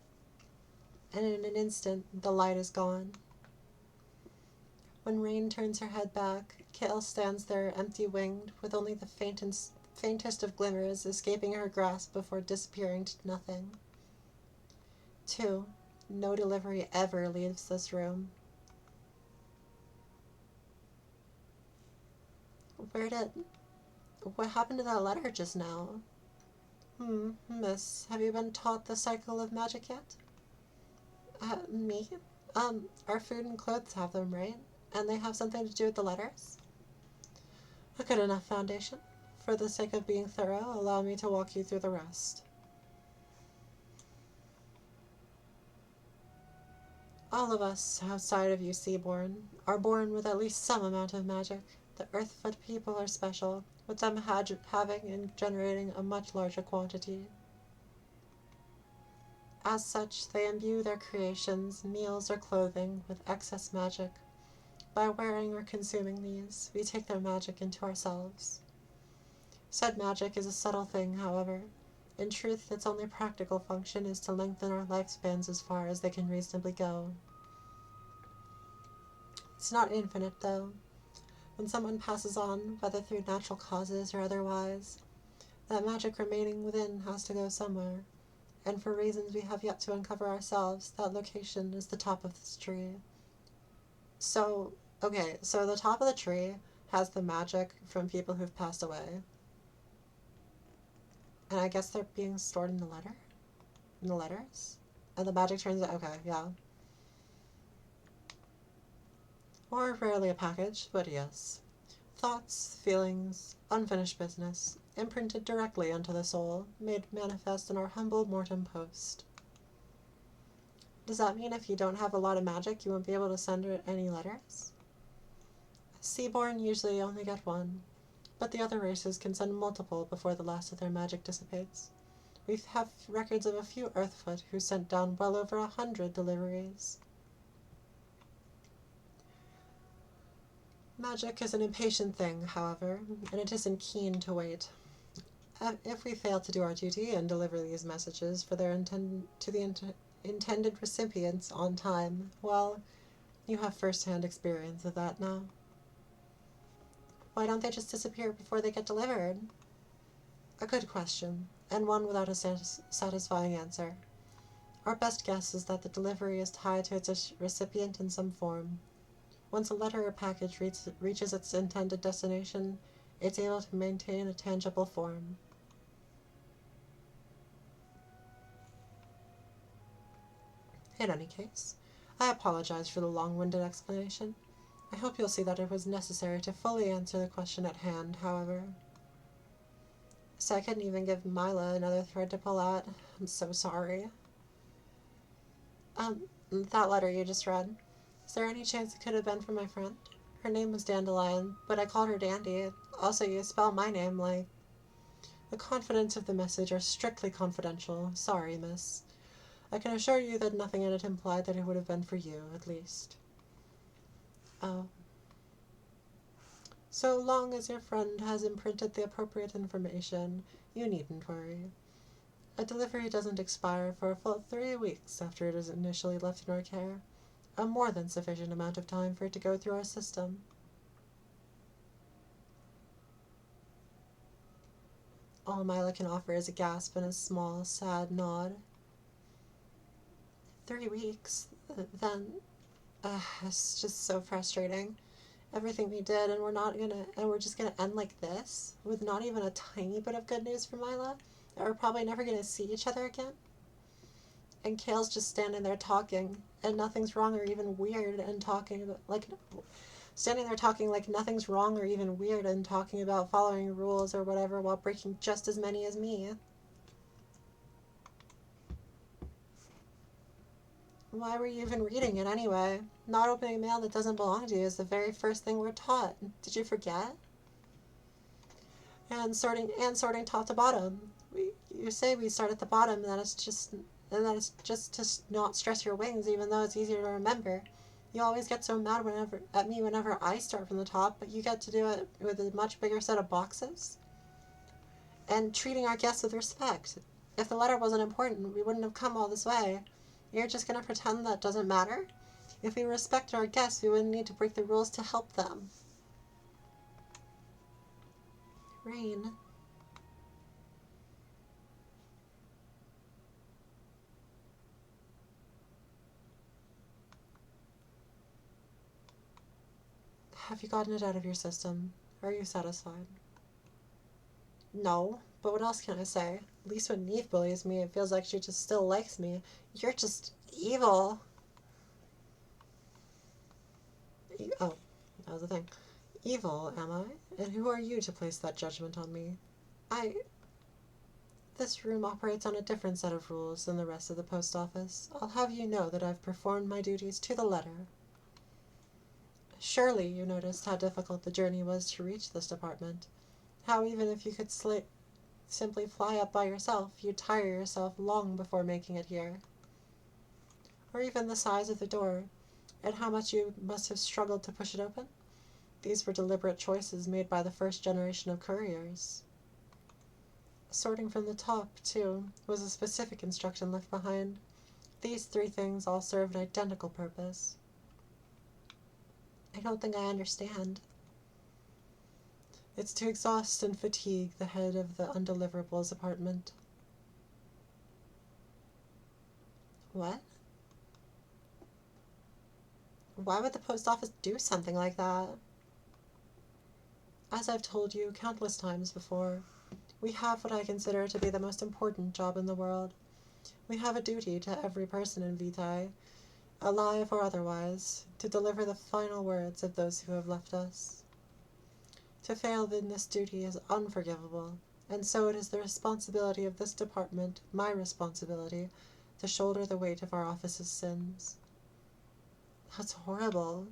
And in an instant, the light is gone. When Rain turns her head back, Kale stands there empty-winged, with only the faintest of glimmers escaping her grasp before disappearing to nothing. 2. No delivery ever leaves this room. What happened to that letter just now? Miss, have you been taught the cycle of magic yet? Me? Our food and clothes have them, right? And they have something to do with the letters? A good enough foundation. For the sake of being thorough, allow me to walk you through the rest. All of us, outside of you Seaborn, are born with at least some amount of magic. The Earthfoot people are special, with them having and generating a much larger quantity. As such, they imbue their creations, meals, or clothing with excess magic. By wearing or consuming these, we take their magic into ourselves. Said magic is a subtle thing, however. In truth, its only practical function is to lengthen our lifespans as far as they can reasonably go. It's not infinite, though. When someone passes on, whether through natural causes or otherwise, that magic remaining within has to go somewhere, and for reasons we have yet to uncover ourselves, that location is the top of this tree. So the top of the tree has the magic from people who've passed away. And I guess they're being stored in the letters? And the magic turns out, okay, yeah. Or rarely a package, but yes. Thoughts, feelings, unfinished business, imprinted directly onto the soul, made manifest in our humble mortem post. Does that mean if you don't have a lot of magic, you won't be able to send any letters? Seaborn usually only get one, but the other races can send multiple before the last of their magic dissipates. We have records of a few Earthfoot who sent down well over 100 deliveries. Magic is an impatient thing, however, and it isn't keen to wait. If we fail to do our duty and deliver these messages for their intended recipients on time, well, you have first-hand experience of that now. Why don't they just disappear before they get delivered? A good question, and one without a satisfying answer. Our best guess is that the delivery is tied to its recipient in some form. Once a letter or package reaches its intended destination, it's able to maintain a tangible form. In any case, I apologize for the long-winded explanation. I hope you'll see that it was necessary to fully answer the question at hand, however. So I couldn't even give Mila another thread to pull out. I'm so sorry. That letter you just read, is there any chance it could have been from my friend? Her name was Dandelion, but I called her Dandy. Also, you spell my name like... The contents of the message are strictly confidential. Sorry, miss. I can assure you that nothing in it implied that it would have been for you, at least. Oh. So long as your friend has imprinted the appropriate information, you needn't worry. A delivery doesn't expire for a full 3 weeks after it is initially left in our care, a more than sufficient amount of time for it to go through our system. All Mila can offer is a gasp and a small, sad nod. 3 weeks? Then... it's just so frustrating. Everything we did, and we're just gonna end like this, with not even a tiny bit of good news for Mila, and we're probably never gonna see each other again. And Kale's just standing there talking, and nothing's wrong or even weird and talking about, like, standing there talking like nothing's wrong or even weird and talking about following rules or whatever while breaking just as many as me. Why were you even reading it anyway? Not opening mail that doesn't belong to you is the very first thing we're taught. Did you forget? And sorting top to bottom. You say we start at the bottom, and that it's just to not stress your wings, even though it's easier to remember. You always get so mad at me whenever I start from the top, but you get to do it with a much bigger set of boxes. And treating our guests with respect. If the letter wasn't important, we wouldn't have come all this way. You're just gonna pretend that doesn't matter? If we respected our guests, we wouldn't need to break the rules to help them. Rain. Have you gotten it out of your system? Are you satisfied? No, but what else can I say? At least when Neve bullies me, it feels like she just still likes me. You're just evil. Oh, that was the thing. Evil, am I? And who are you to place that judgment on me? I. This room operates on a different set of rules than the rest of the post office. I'll have you know that I've performed my duties to the letter. Surely you noticed how difficult the journey was to reach this department. How even if you could simply fly up by yourself, you'd tire yourself long before making it here. Or even the size of the door, and how much you must have struggled to push it open. These were deliberate choices made by the first generation of couriers. Sorting from the top, too, was a specific instruction left behind. These three things all serve an identical purpose. I don't think I understand. It's to exhaust and fatigue the head of the undeliverables department. What? Why would the post office do something like that? As I've told you countless times before, we have what I consider to be the most important job in the world. We have a duty to every person in Vitae, alive or otherwise, to deliver the final words of those who have left us. To fail in this duty is unforgivable, and so it is the responsibility of this department, my responsibility, to shoulder the weight of our office's sins. That's horrible.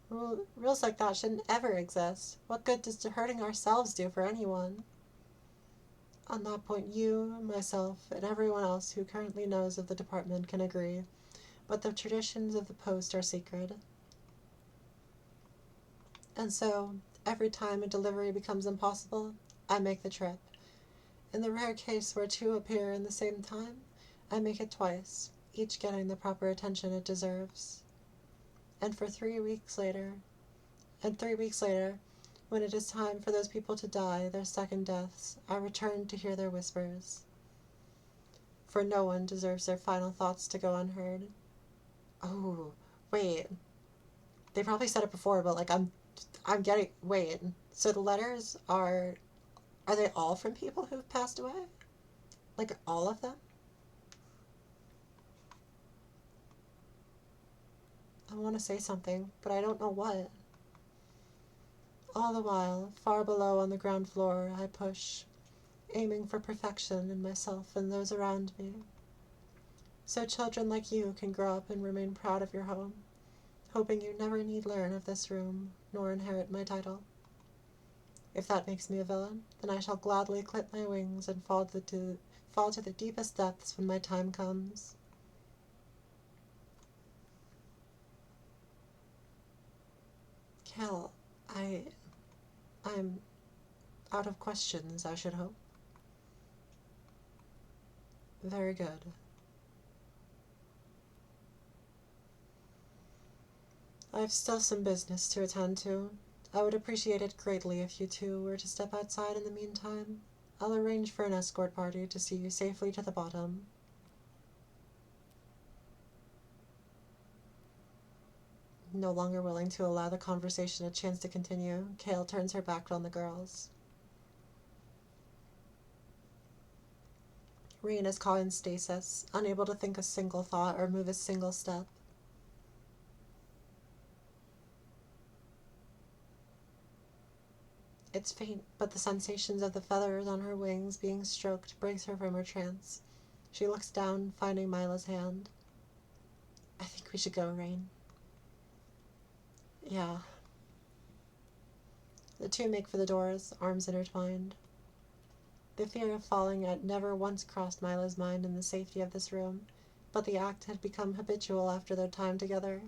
Rules like that shouldn't ever exist. What good does hurting ourselves do for anyone? On that point, you, myself, and everyone else who currently knows of the department can agree, but the traditions of the post are sacred. And so, every time a delivery becomes impossible, I make the trip. In the rare case where two appear in the same time, I make it twice, each getting the proper attention it deserves. And 3 weeks later, when it is time for those people to die their second deaths, I return to hear their whispers. For no one deserves their final thoughts to go unheard. Oh, wait. They probably said it before, but I'm getting, wait. So the letters are they all from people who've passed away? Like all of them? I want to say something, but I don't know what. All the while, far below on the ground floor, I push, aiming for perfection in myself and those around me. So children like you can grow up and remain proud of your home, hoping you never need learn of this room, nor inherit my title. If that makes me a villain, then I shall gladly clip my wings and fall to the deepest depths when my time comes. Cal, I'm out of questions, I should hope. Very good. I've still some business to attend to. I would appreciate it greatly if you two were to step outside in the meantime. I'll arrange for an escort party to see you safely to the bottom. No longer willing to allow the conversation a chance to continue, Kale turns her back on the girls. Rain is caught in stasis, unable to think a single thought or move a single step. It's faint, but the sensations of the feathers on her wings being stroked breaks her from her trance. She looks down, finding Mila's hand. I think we should go, Rain. Yeah. The two make for the doors, arms intertwined. The fear of falling had never once crossed Mila's mind in the safety of this room, but the act had become habitual after their time together.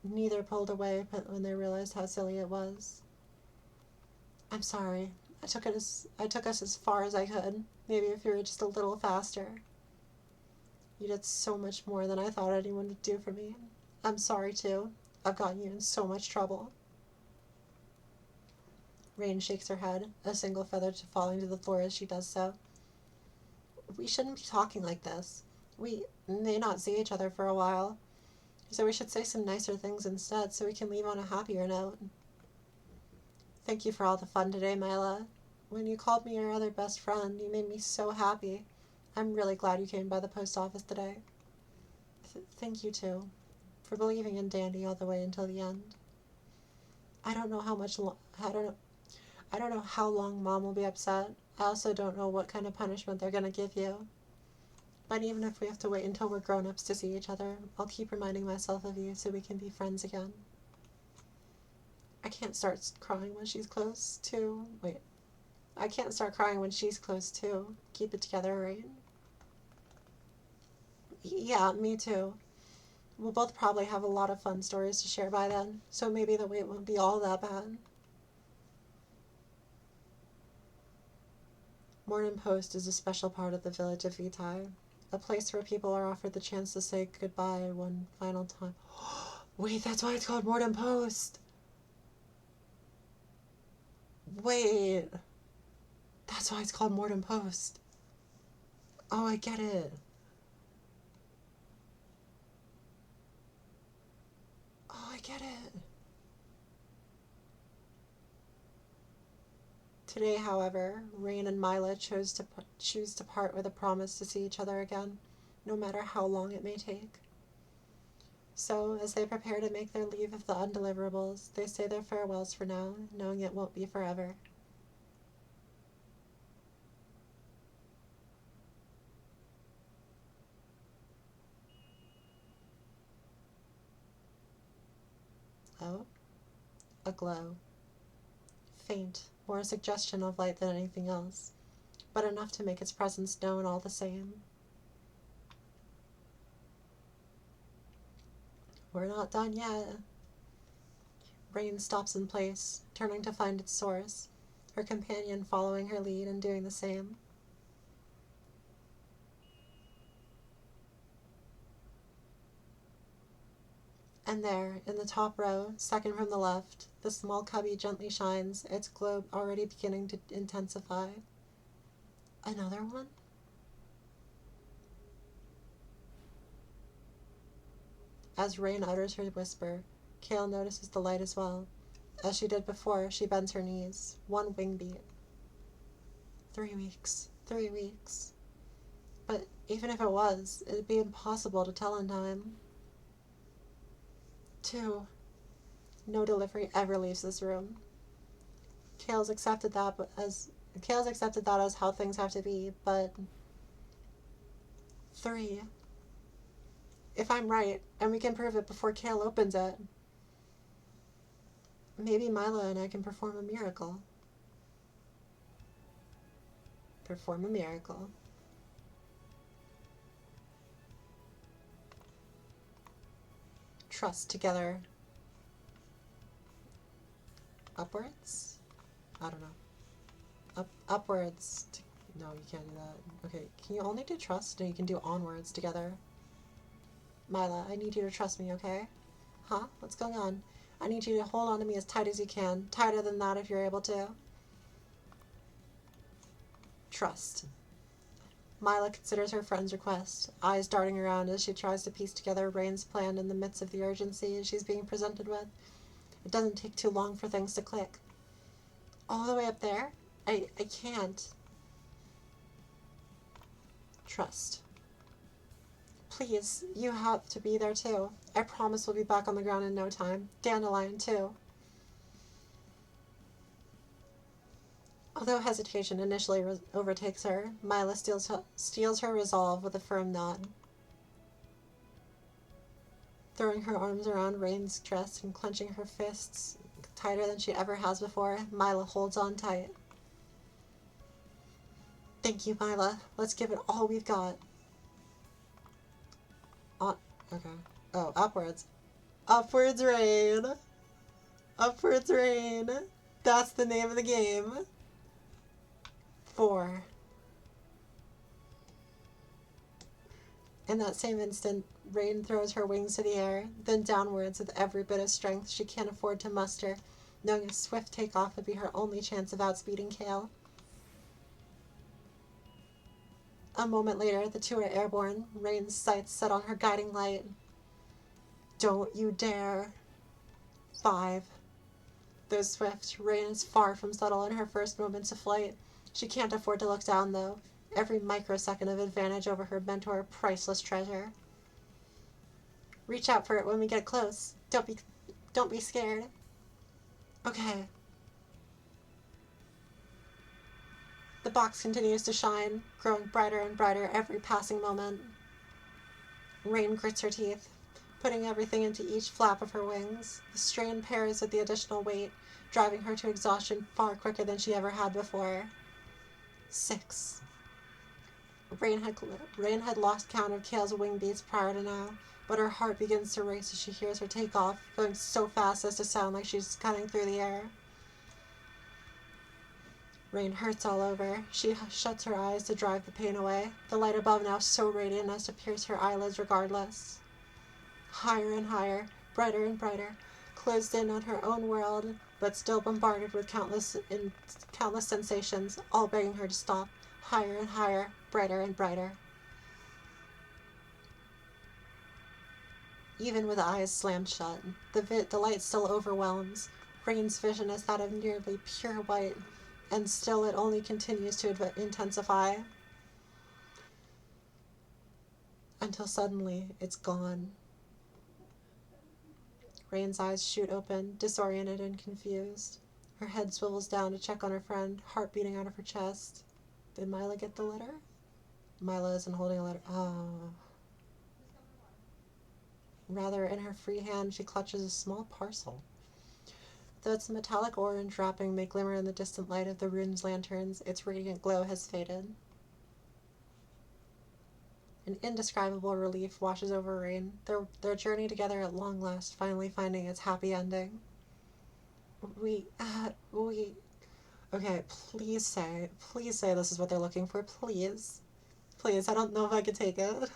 Neither pulled away when they realized how silly it was. I'm sorry. I took us as far as I could. Maybe if you were just a little faster. You did so much more than I thought anyone would do for me. I'm sorry too. I've gotten you in so much trouble. Rain shakes her head, a single feather falling to the floor as she does so. We shouldn't be talking like this. We may not see each other for a while, so we should say some nicer things instead so we can leave on a happier note. Thank you for all the fun today, Mila. When you called me your other best friend, you made me so happy. I'm really glad you came by the post office today. Thank you, too, for believing in Dandy all the way until the end. I don't know I don't know how long Mom will be upset. I also don't know what kind of punishment they're going to give you. But even if we have to wait until we're grown-ups to see each other, I'll keep reminding myself of you so we can be friends again. I can't start crying when she's close, too. Wait. I can't start crying when she's close, too. Keep it together, right? Yeah, me too. We'll both probably have a lot of fun stories to share by then, so maybe the wait won't be all that bad. Morning Post is a special part of the village of Vitae, a place where people are offered the chance to say goodbye one final time. Wait, that's why it's called Morning Post! Wait, that's why it's called Morning Post. Oh, I get it. Oh, I get it. Today, however, Rain and Mila choose to part with a promise to see each other again, no matter how long it may take. So, as they prepare to make their leave of the undeliverables, they say their farewells for now, knowing it won't be forever. Oh, a glow. Faint, more a suggestion of light than anything else, but enough to make its presence known all the same. We're not done yet. Rain stops in place, turning to find its source, her companion following her lead and doing the same. And there, in the top row, second from the left, the small cubby gently shines, its globe already beginning to intensify. Another one? As Rain utters her whisper, Kale notices the light as well. As she did before, she bends her knees, one wing beat. 3 weeks. 3 weeks. But even if it was, it'd be impossible to tell in time. 2. No delivery ever leaves this room. Kale's accepted that as how things have to be, but 3. If I'm right, and we can prove it before Kale opens it, maybe Mila and I can perform a miracle. Perform a miracle. Trust together. Upwards? I don't know. Upwards. No, you can't do that. Okay, can you only do trust? No, you can do onwards together. Mila, I need you to trust me, okay? Huh? What's going on? I need you to hold on to me as tight as you can. Tighter than that if you're able to. Trust. Mila considers her friend's request, eyes darting around as she tries to piece together Rain's plan in the midst of the urgency she's being presented with. It doesn't take too long for things to click. All the way up there? I can't. Trust. Please, you have to be there too. I promise we'll be back on the ground in no time. Dandelion too. Although hesitation initially overtakes her, Mila steals her resolve with a firm nod. Throwing her arms around Rain's dress and clenching her fists tighter than she ever has before, Mila holds on tight. Thank you, Mila. Let's give it all we've got. On. Okay. Oh, upwards. Upwards Rain. Upwards Rain. That's the name of the game. 4. In that same instant, Rain throws her wings to the air, then downwards with every bit of strength she can afford to muster, knowing a swift takeoff would be her only chance of outspeeding Kale. A moment later, the two are airborne, Rain's sights set on her guiding light. Don't you dare. 5. Though swift, Rain is far from subtle in her first moments of flight. She can't afford to look down, though. Every microsecond of advantage over her mentor a priceless treasure. Reach out for it when we get close. Don't be scared. Okay. The box continues to shine, growing brighter and brighter every passing moment. Rain grits her teeth, putting everything into each flap of her wings. The strain pairs with the additional weight, driving her to exhaustion far quicker than she ever had before. 6. Rain had lost count of Kale's wing beats prior to now, but her heart begins to race as she hears her take off, going so fast as to sound like she's cutting through the air. Rain hurts all over. She shuts her eyes to drive the pain away, the light above now so radiant as to pierce her eyelids regardless. Higher and higher, brighter and brighter, closed in on her own world, but still bombarded with countless sensations, all begging her to stop. Higher and higher, brighter and brighter. Even with eyes slammed shut, the light still overwhelms. Rain's vision is that of nearly pure white, and still it only continues to intensify. Until suddenly, it's gone. Rain's eyes shoot open, disoriented and confused. Her head swivels down to check on her friend, heart beating out of her chest. Did Mila get the letter? Mila isn't holding a letter. Oh. Rather, in her free hand, she clutches a small parcel. Though its metallic orange wrapping may glimmer in the distant light of the rune's lanterns, its radiant glow has faded. An indescribable relief washes over Rain, their journey together at long last finally finding its happy ending. We. Okay, please say this is what they're looking for, please. Please, I don't know if I can take it.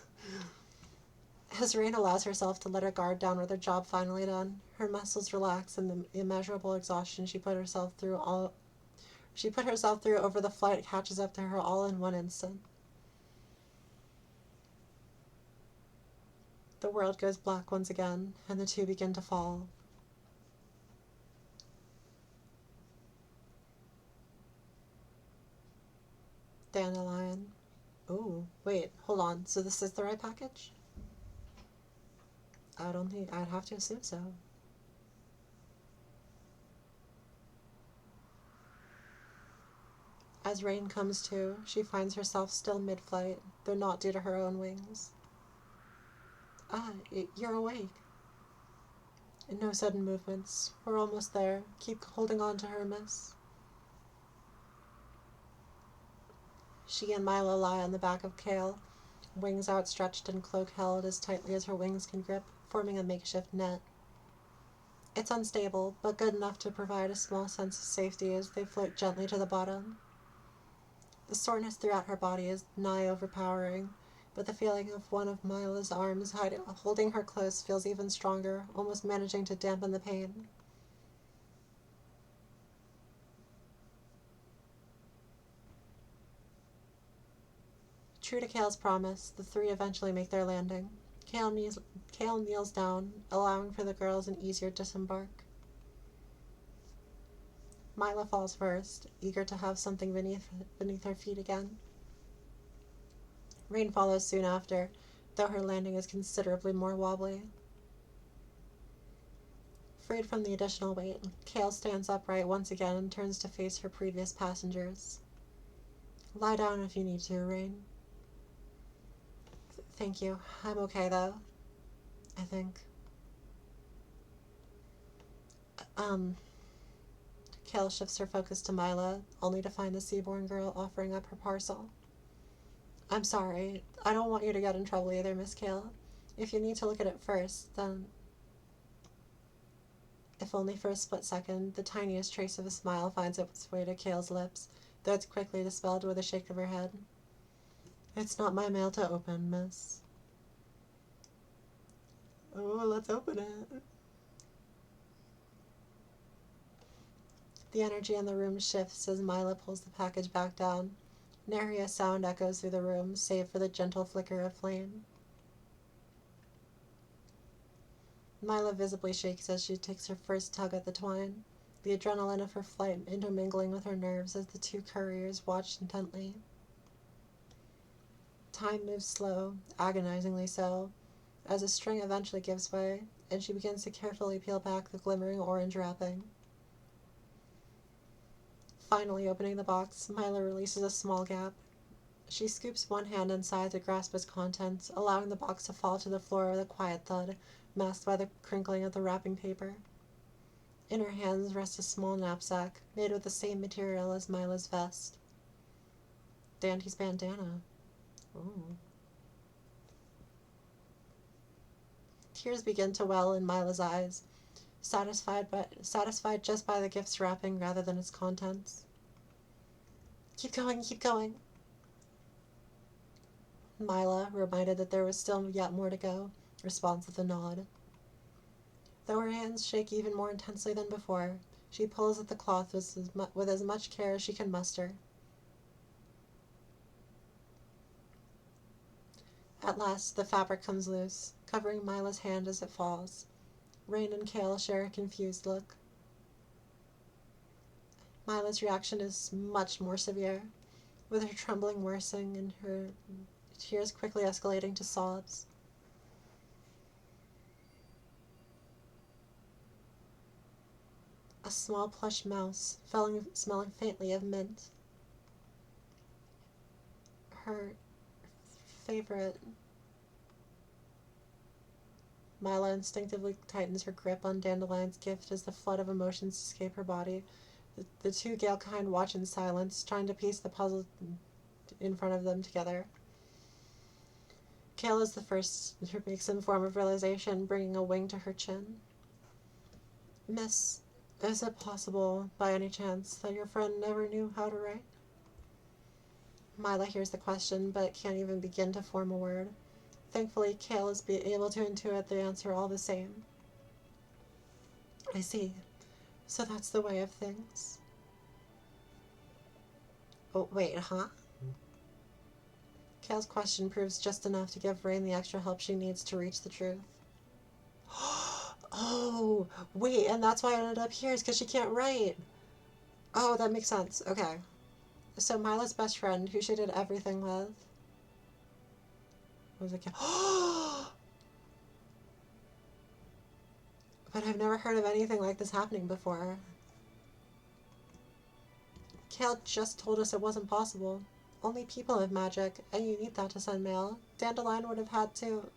As Rain allows herself to let her guard down with her job finally done, her muscles relax and the immeasurable exhaustion she put herself through over the flight catches up to her all in one instant. The world goes black once again, and the two begin to fall. Dandelion. Ooh, wait, hold on. So this is the right package? I don't think I'd have to assume so. As Rain comes to, she finds herself still mid-flight, though not due to her own wings. Ah, you're awake. No sudden movements. We're almost there. Keep holding on to her, miss. She and Milo lie on the back of Kale, wings outstretched and cloak held as tightly as her wings can grip, forming a makeshift net. It's unstable, but good enough to provide a small sense of safety as they float gently to the bottom. The soreness throughout her body is nigh overpowering, but the feeling of one of Milo's arms holding her close feels even stronger, almost managing to dampen the pain. True to Kale's promise, the three eventually make their landing. Kale kneels down, allowing for the girls an easier disembark. Mila falls first, eager to have something beneath her feet again. Rain follows soon after, though her landing is considerably more wobbly. Freed from the additional weight, Kale stands upright once again and turns to face her previous passengers. Lie down if you need to, Rain. Thank you. I'm okay, though. I think. Um, Kale shifts her focus to Mila, only to find the Seaborn girl offering up her parcel. I'm sorry. I don't want you to get in trouble either, Miss Kale. If you need to look at it first, then... If only for a split second, the tiniest trace of a smile finds its way to Kale's lips, though it's quickly dispelled with a shake of her head. It's not my mail to open, miss. Oh, let's open it. The energy in the room shifts as Mila pulls the package back down. Nary a sound echoes through the room, save for the gentle flicker of flame. Mila visibly shakes as she takes her first tug at the twine, the adrenaline of her flight intermingling with her nerves as the two couriers watch intently. Time moves slow, agonizingly so, as the string eventually gives way, and she begins to carefully peel back the glimmering orange wrapping. Finally opening the box, Mila releases a small gap. She scoops one hand inside to grasp its contents, allowing the box to fall to the floor with a quiet thud, masked by the crinkling of the wrapping paper. In her hands rests a small knapsack, made with the same material as Mila's vest. Dandy's bandana. Ooh. Tears begin to well in Mila's eyes, satisfied just by the gift's wrapping rather than its contents. Keep going, keep going. Mila, reminded that there was still yet more to go, responds with a nod. Though her hands shake even more intensely than before, she pulls at the cloth with as much care as she can muster. At last, the fabric comes loose, covering Mila's hand as it falls. Rain and Kale share a confused look. Mila's reaction is much more severe, with her trembling worsening and her tears quickly escalating to sobs. A small plush mouse, smelling faintly of mint. Her favorite. Mila instinctively tightens her grip on Dandelion's gift as the flood of emotions escape her body. The two Galekind watch in silence, trying to piece the puzzle in front of them together. Kale is the first to make some form of realization, bringing a wing to her chin. Miss, is it possible, by any chance, that your friend never knew how to write? Mila hears the question, but can't even begin to form a word. Thankfully, Kale is able to intuit the answer all the same. I see. So that's the way of things. Oh, wait, huh? Kale's question proves just enough to give Rain the extra help she needs to reach the truth. Oh, wait, and that's why I ended up here, is because she can't write. Oh, that makes sense. Okay. So Mila's best friend, who she did everything with, was a cat. But I've never heard of anything like this happening before. Kale just told us it wasn't possible. Only people have magic, and you need that to send mail. Dandelion would have had to...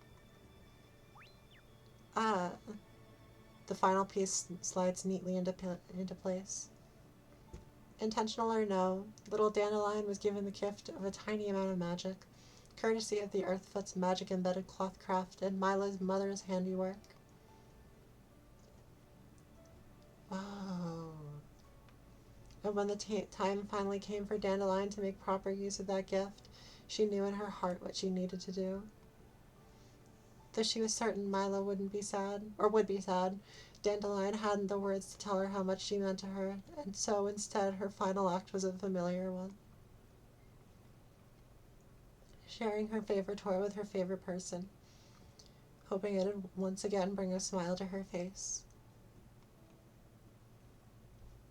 The final piece slides neatly into place. Intentional or no, little Dandelion was given the gift of a tiny amount of magic, courtesy of the Earthfoot's magic-embedded cloth craft and Mila's mother's handiwork. Wow. And when the time finally came for Dandelion to make proper use of that gift, she knew in her heart what she needed to do. Though she was certain Mila wouldn't be sad, or would be sad, Dandelion hadn't the words to tell her how much she meant to her, and so instead her final act was a familiar one. Sharing her favorite toy with her favorite person, hoping it'd once again bring a smile to her face.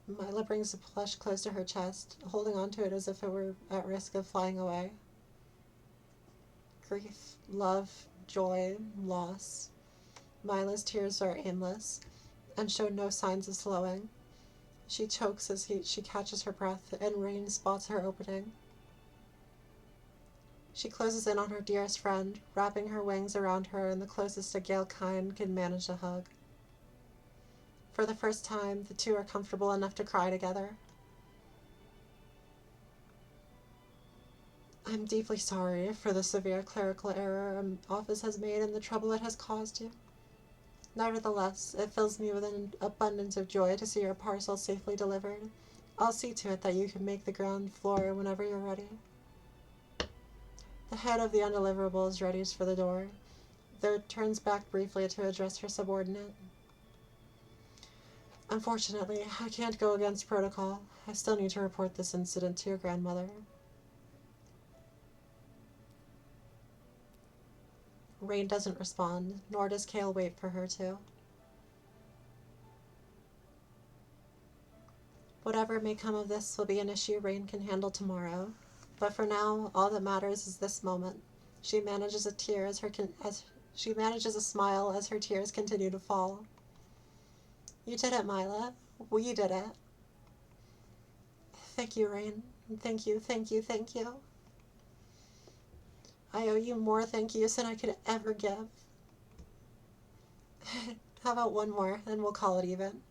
Mila brings the plush close to her chest, holding onto it as if it were at risk of flying away. Grief, love, joy, loss. Mila's tears are aimless, and showed no signs of slowing. She chokes as she catches her breath, and Rain spots her opening. She closes in on her dearest friend, wrapping her wings around her in the closest a Gale kind can manage to hug. For the first time, the two are comfortable enough to cry together. I'm deeply sorry for the severe clerical error our office has made and the trouble it has caused you. Nevertheless, it fills me with an abundance of joy to see your parcel safely delivered. I'll see to it that you can make the ground floor whenever you're ready. The head of the undeliverables readies for the door, though turns back briefly to address her subordinate. Unfortunately, I can't go against protocol. I still need to report this incident to your grandmother. Rain doesn't respond, nor does Kale wait for her to. Whatever may come of this will be an issue Rain can handle tomorrow. But for now, all that matters is this moment. She manages a tear as she manages a smile as her tears continue to fall. You did it, Mila. We did it. Thank you, Rain. Thank you, thank you, thank you. I owe you more thank yous than I could ever give. How about one more, and we'll call it even?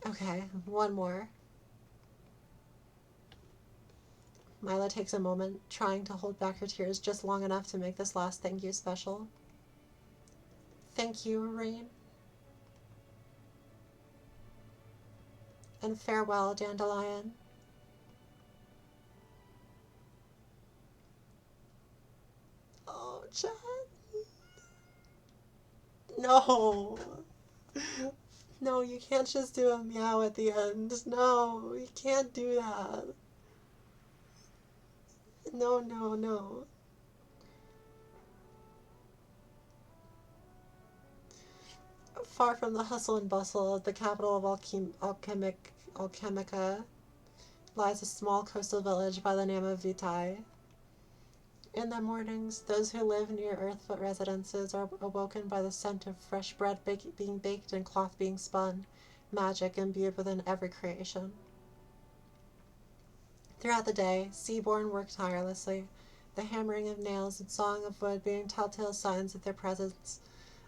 Okay, one more. Mila takes a moment, trying to hold back her tears just long enough to make this last thank you special. Thank you, Rain. And farewell, Dandelion. Oh, Chad. No. No, you can't just do a meow at the end. No, you can't do that. No, no, no. Far from the hustle and bustle of the capital of Alchemica lies a small coastal village by the name of Vitae. In the mornings, those who live near Earthfoot residences are awoken by the scent of fresh bread being baked and cloth being spun, magic imbued within every creation. Throughout the day, Seaborn work tirelessly, the hammering of nails and sawing of wood being telltale signs of their presence.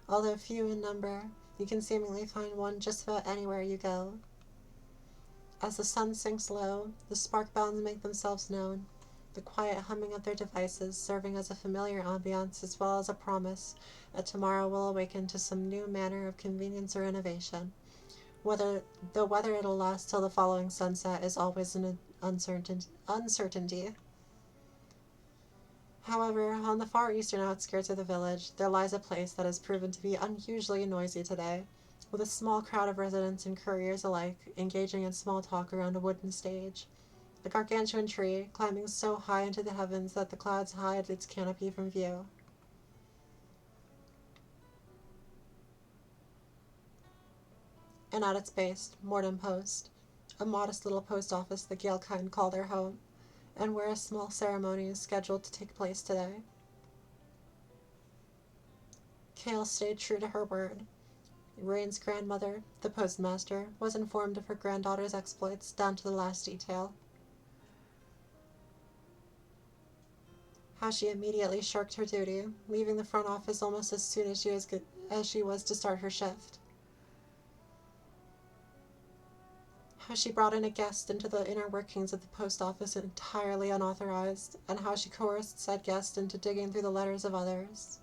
Although few in number, you can seemingly find one just about anywhere you go. As the sun sinks low, the spark bounds make themselves known, the quiet humming of their devices serving as a familiar ambiance as well as a promise that tomorrow will awaken to some new manner of convenience or innovation. Whether it'll last till the following sunset is always an uncertainty. However, on the far eastern outskirts of the village, there lies a place that has proven to be unusually noisy today, with a small crowd of residents and couriers alike engaging in small talk around a wooden stage. A gargantuan tree, climbing so high into the heavens that the clouds hide its canopy from view. And at its base, Mortem Post, a modest little post office the Gaelkind call their home, and where a small ceremony is scheduled to take place today. Kale stayed true to her word. Rain's grandmother, the postmaster, was informed of her granddaughter's exploits down to the last detail. How she immediately shirked her duty, leaving the front office almost as soon as she was to start her shift. How she brought in a guest into the inner workings of the post office entirely unauthorized, and how she coerced said guest into digging through the letters of others.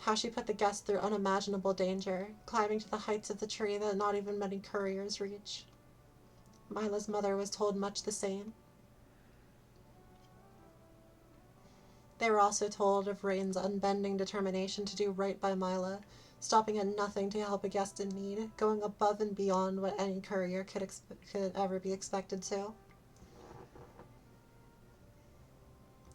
How she put the guest through unimaginable danger, climbing to the heights of the tree that not even many couriers reach. Mila's mother was told much the same. They were also told of Rain's unbending determination to do right by Mila, stopping at nothing to help a guest in need, going above and beyond what any courier could ever be expected to.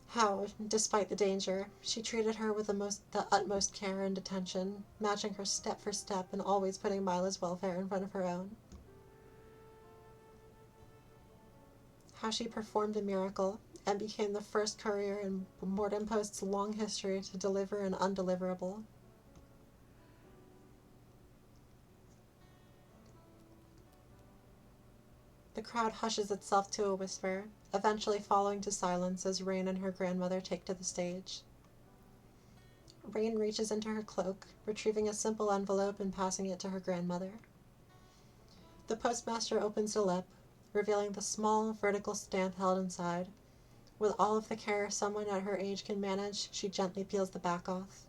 How, despite the danger, she treated her with the utmost care and attention, matching her step for step and always putting Mila's welfare in front of her own. How she performed a miracle and became the first courier in Mortem Post's long history to deliver an undeliverable. The crowd hushes itself to a whisper, eventually falling to silence as Rain and her grandmother take to the stage. Rain reaches into her cloak, retrieving a simple envelope and passing it to her grandmother. The postmaster opens a lip, revealing the small, vertical stamp held inside. With all of the care someone at her age can manage, she gently peels the back off.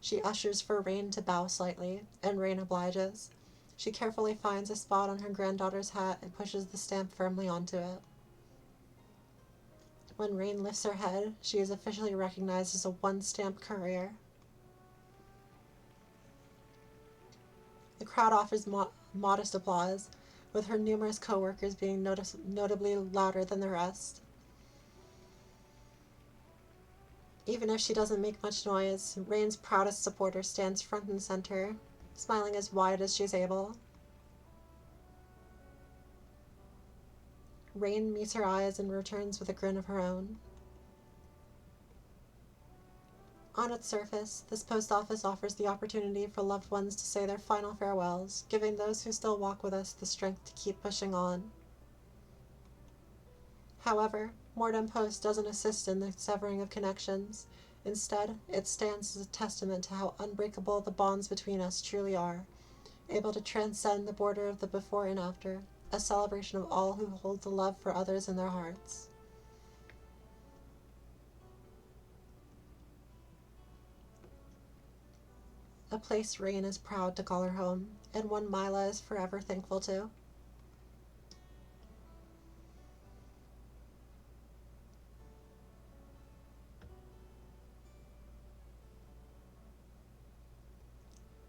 She ushers for Rain to bow slightly, and Rain obliges. She carefully finds a spot on her granddaughter's hat and pushes the stamp firmly onto it. When Rain lifts her head, she is officially recognized as a one-stamp courier. The crowd offers modest applause, with her numerous co-workers being notably louder than the rest. Even if she doesn't make much noise, Rain's proudest supporter stands front and center, smiling as wide as she's able. Rain meets her eyes and returns with a grin of her own. On its surface, this post office offers the opportunity for loved ones to say their final farewells, giving those who still walk with us the strength to keep pushing on. However, Mortem Post doesn't assist in the severing of connections. Instead, it stands as a testament to how unbreakable the bonds between us truly are, able to transcend the border of the before and after, a celebration of all who hold the love for others in their hearts. A place Rain is proud to call her home, and one Mila is forever thankful to.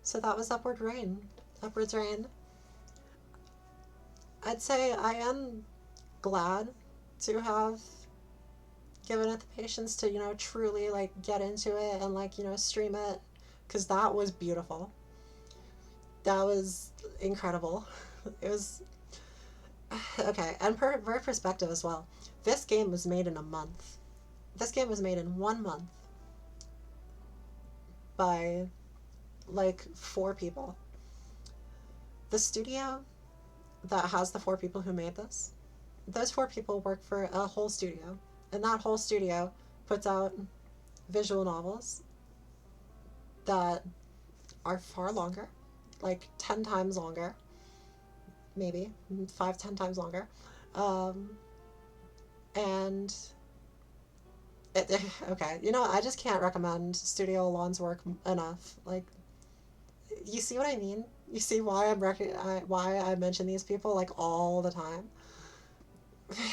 So that was Upwards Rain. I'd say I am glad to have given it the patience to, truly get into it and stream it, because that was beautiful. That was incredible. It was okay, and for perspective as well. This game was made in a month. This game was made in 1 month by 4 people. The studio that has the 4 people who made this, those 4 people work for a whole studio, and that whole studio puts out visual novels that are far longer, 10 times longer, maybe 5-10 times longer, and okay, I just can't recommend Studio Élan's work enough. You see what I mean? You see why why I mention these people all the time?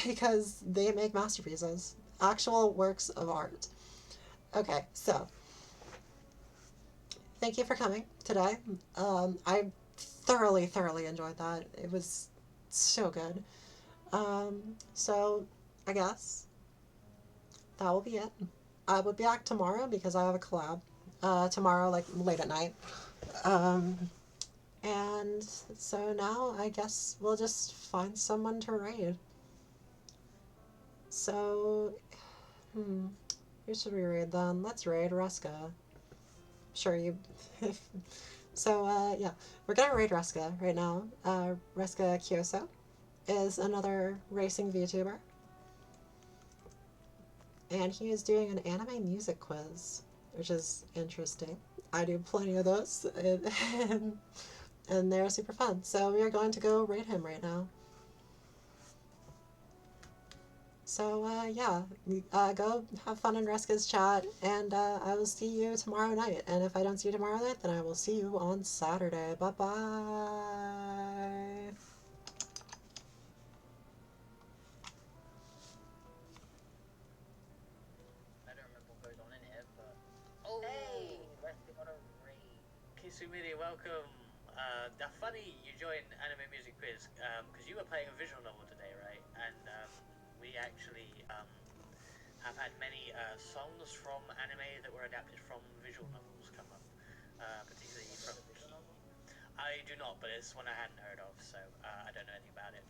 Because they make masterpieces, actual works of art. Okay, so thank you for coming today. I thoroughly enjoyed that. It was so good. So I guess that will be it. I will be back tomorrow because I have a collab. Tomorrow, late at night. Um, and so now I guess we'll just find someone to raid. So, who should we raid then? Let's raid Ruska. Sure, you. So, yeah, we're gonna raid Ruska right now. Ruska Kyoso is another racing VTuber, and he is doing an anime music quiz, which is interesting. I do plenty of those, and they're super fun. So we are going to go raid him right now. So, yeah, go have fun in Ruska's chat, and I will see you tomorrow night. And if I don't see you tomorrow night, then I will see you on Saturday. Bye-bye. I don't remember what goes on in it, but... Oh! Hey! Wesley on a raid. Kisumiri, welcome. That's funny you joined Anime Music Quiz, because you were playing a visual novel today, right? And, we actually have had many songs from anime that were adapted from visual novels come up, particularly from... I do not, but it's one I hadn't heard of, so I don't know anything about it.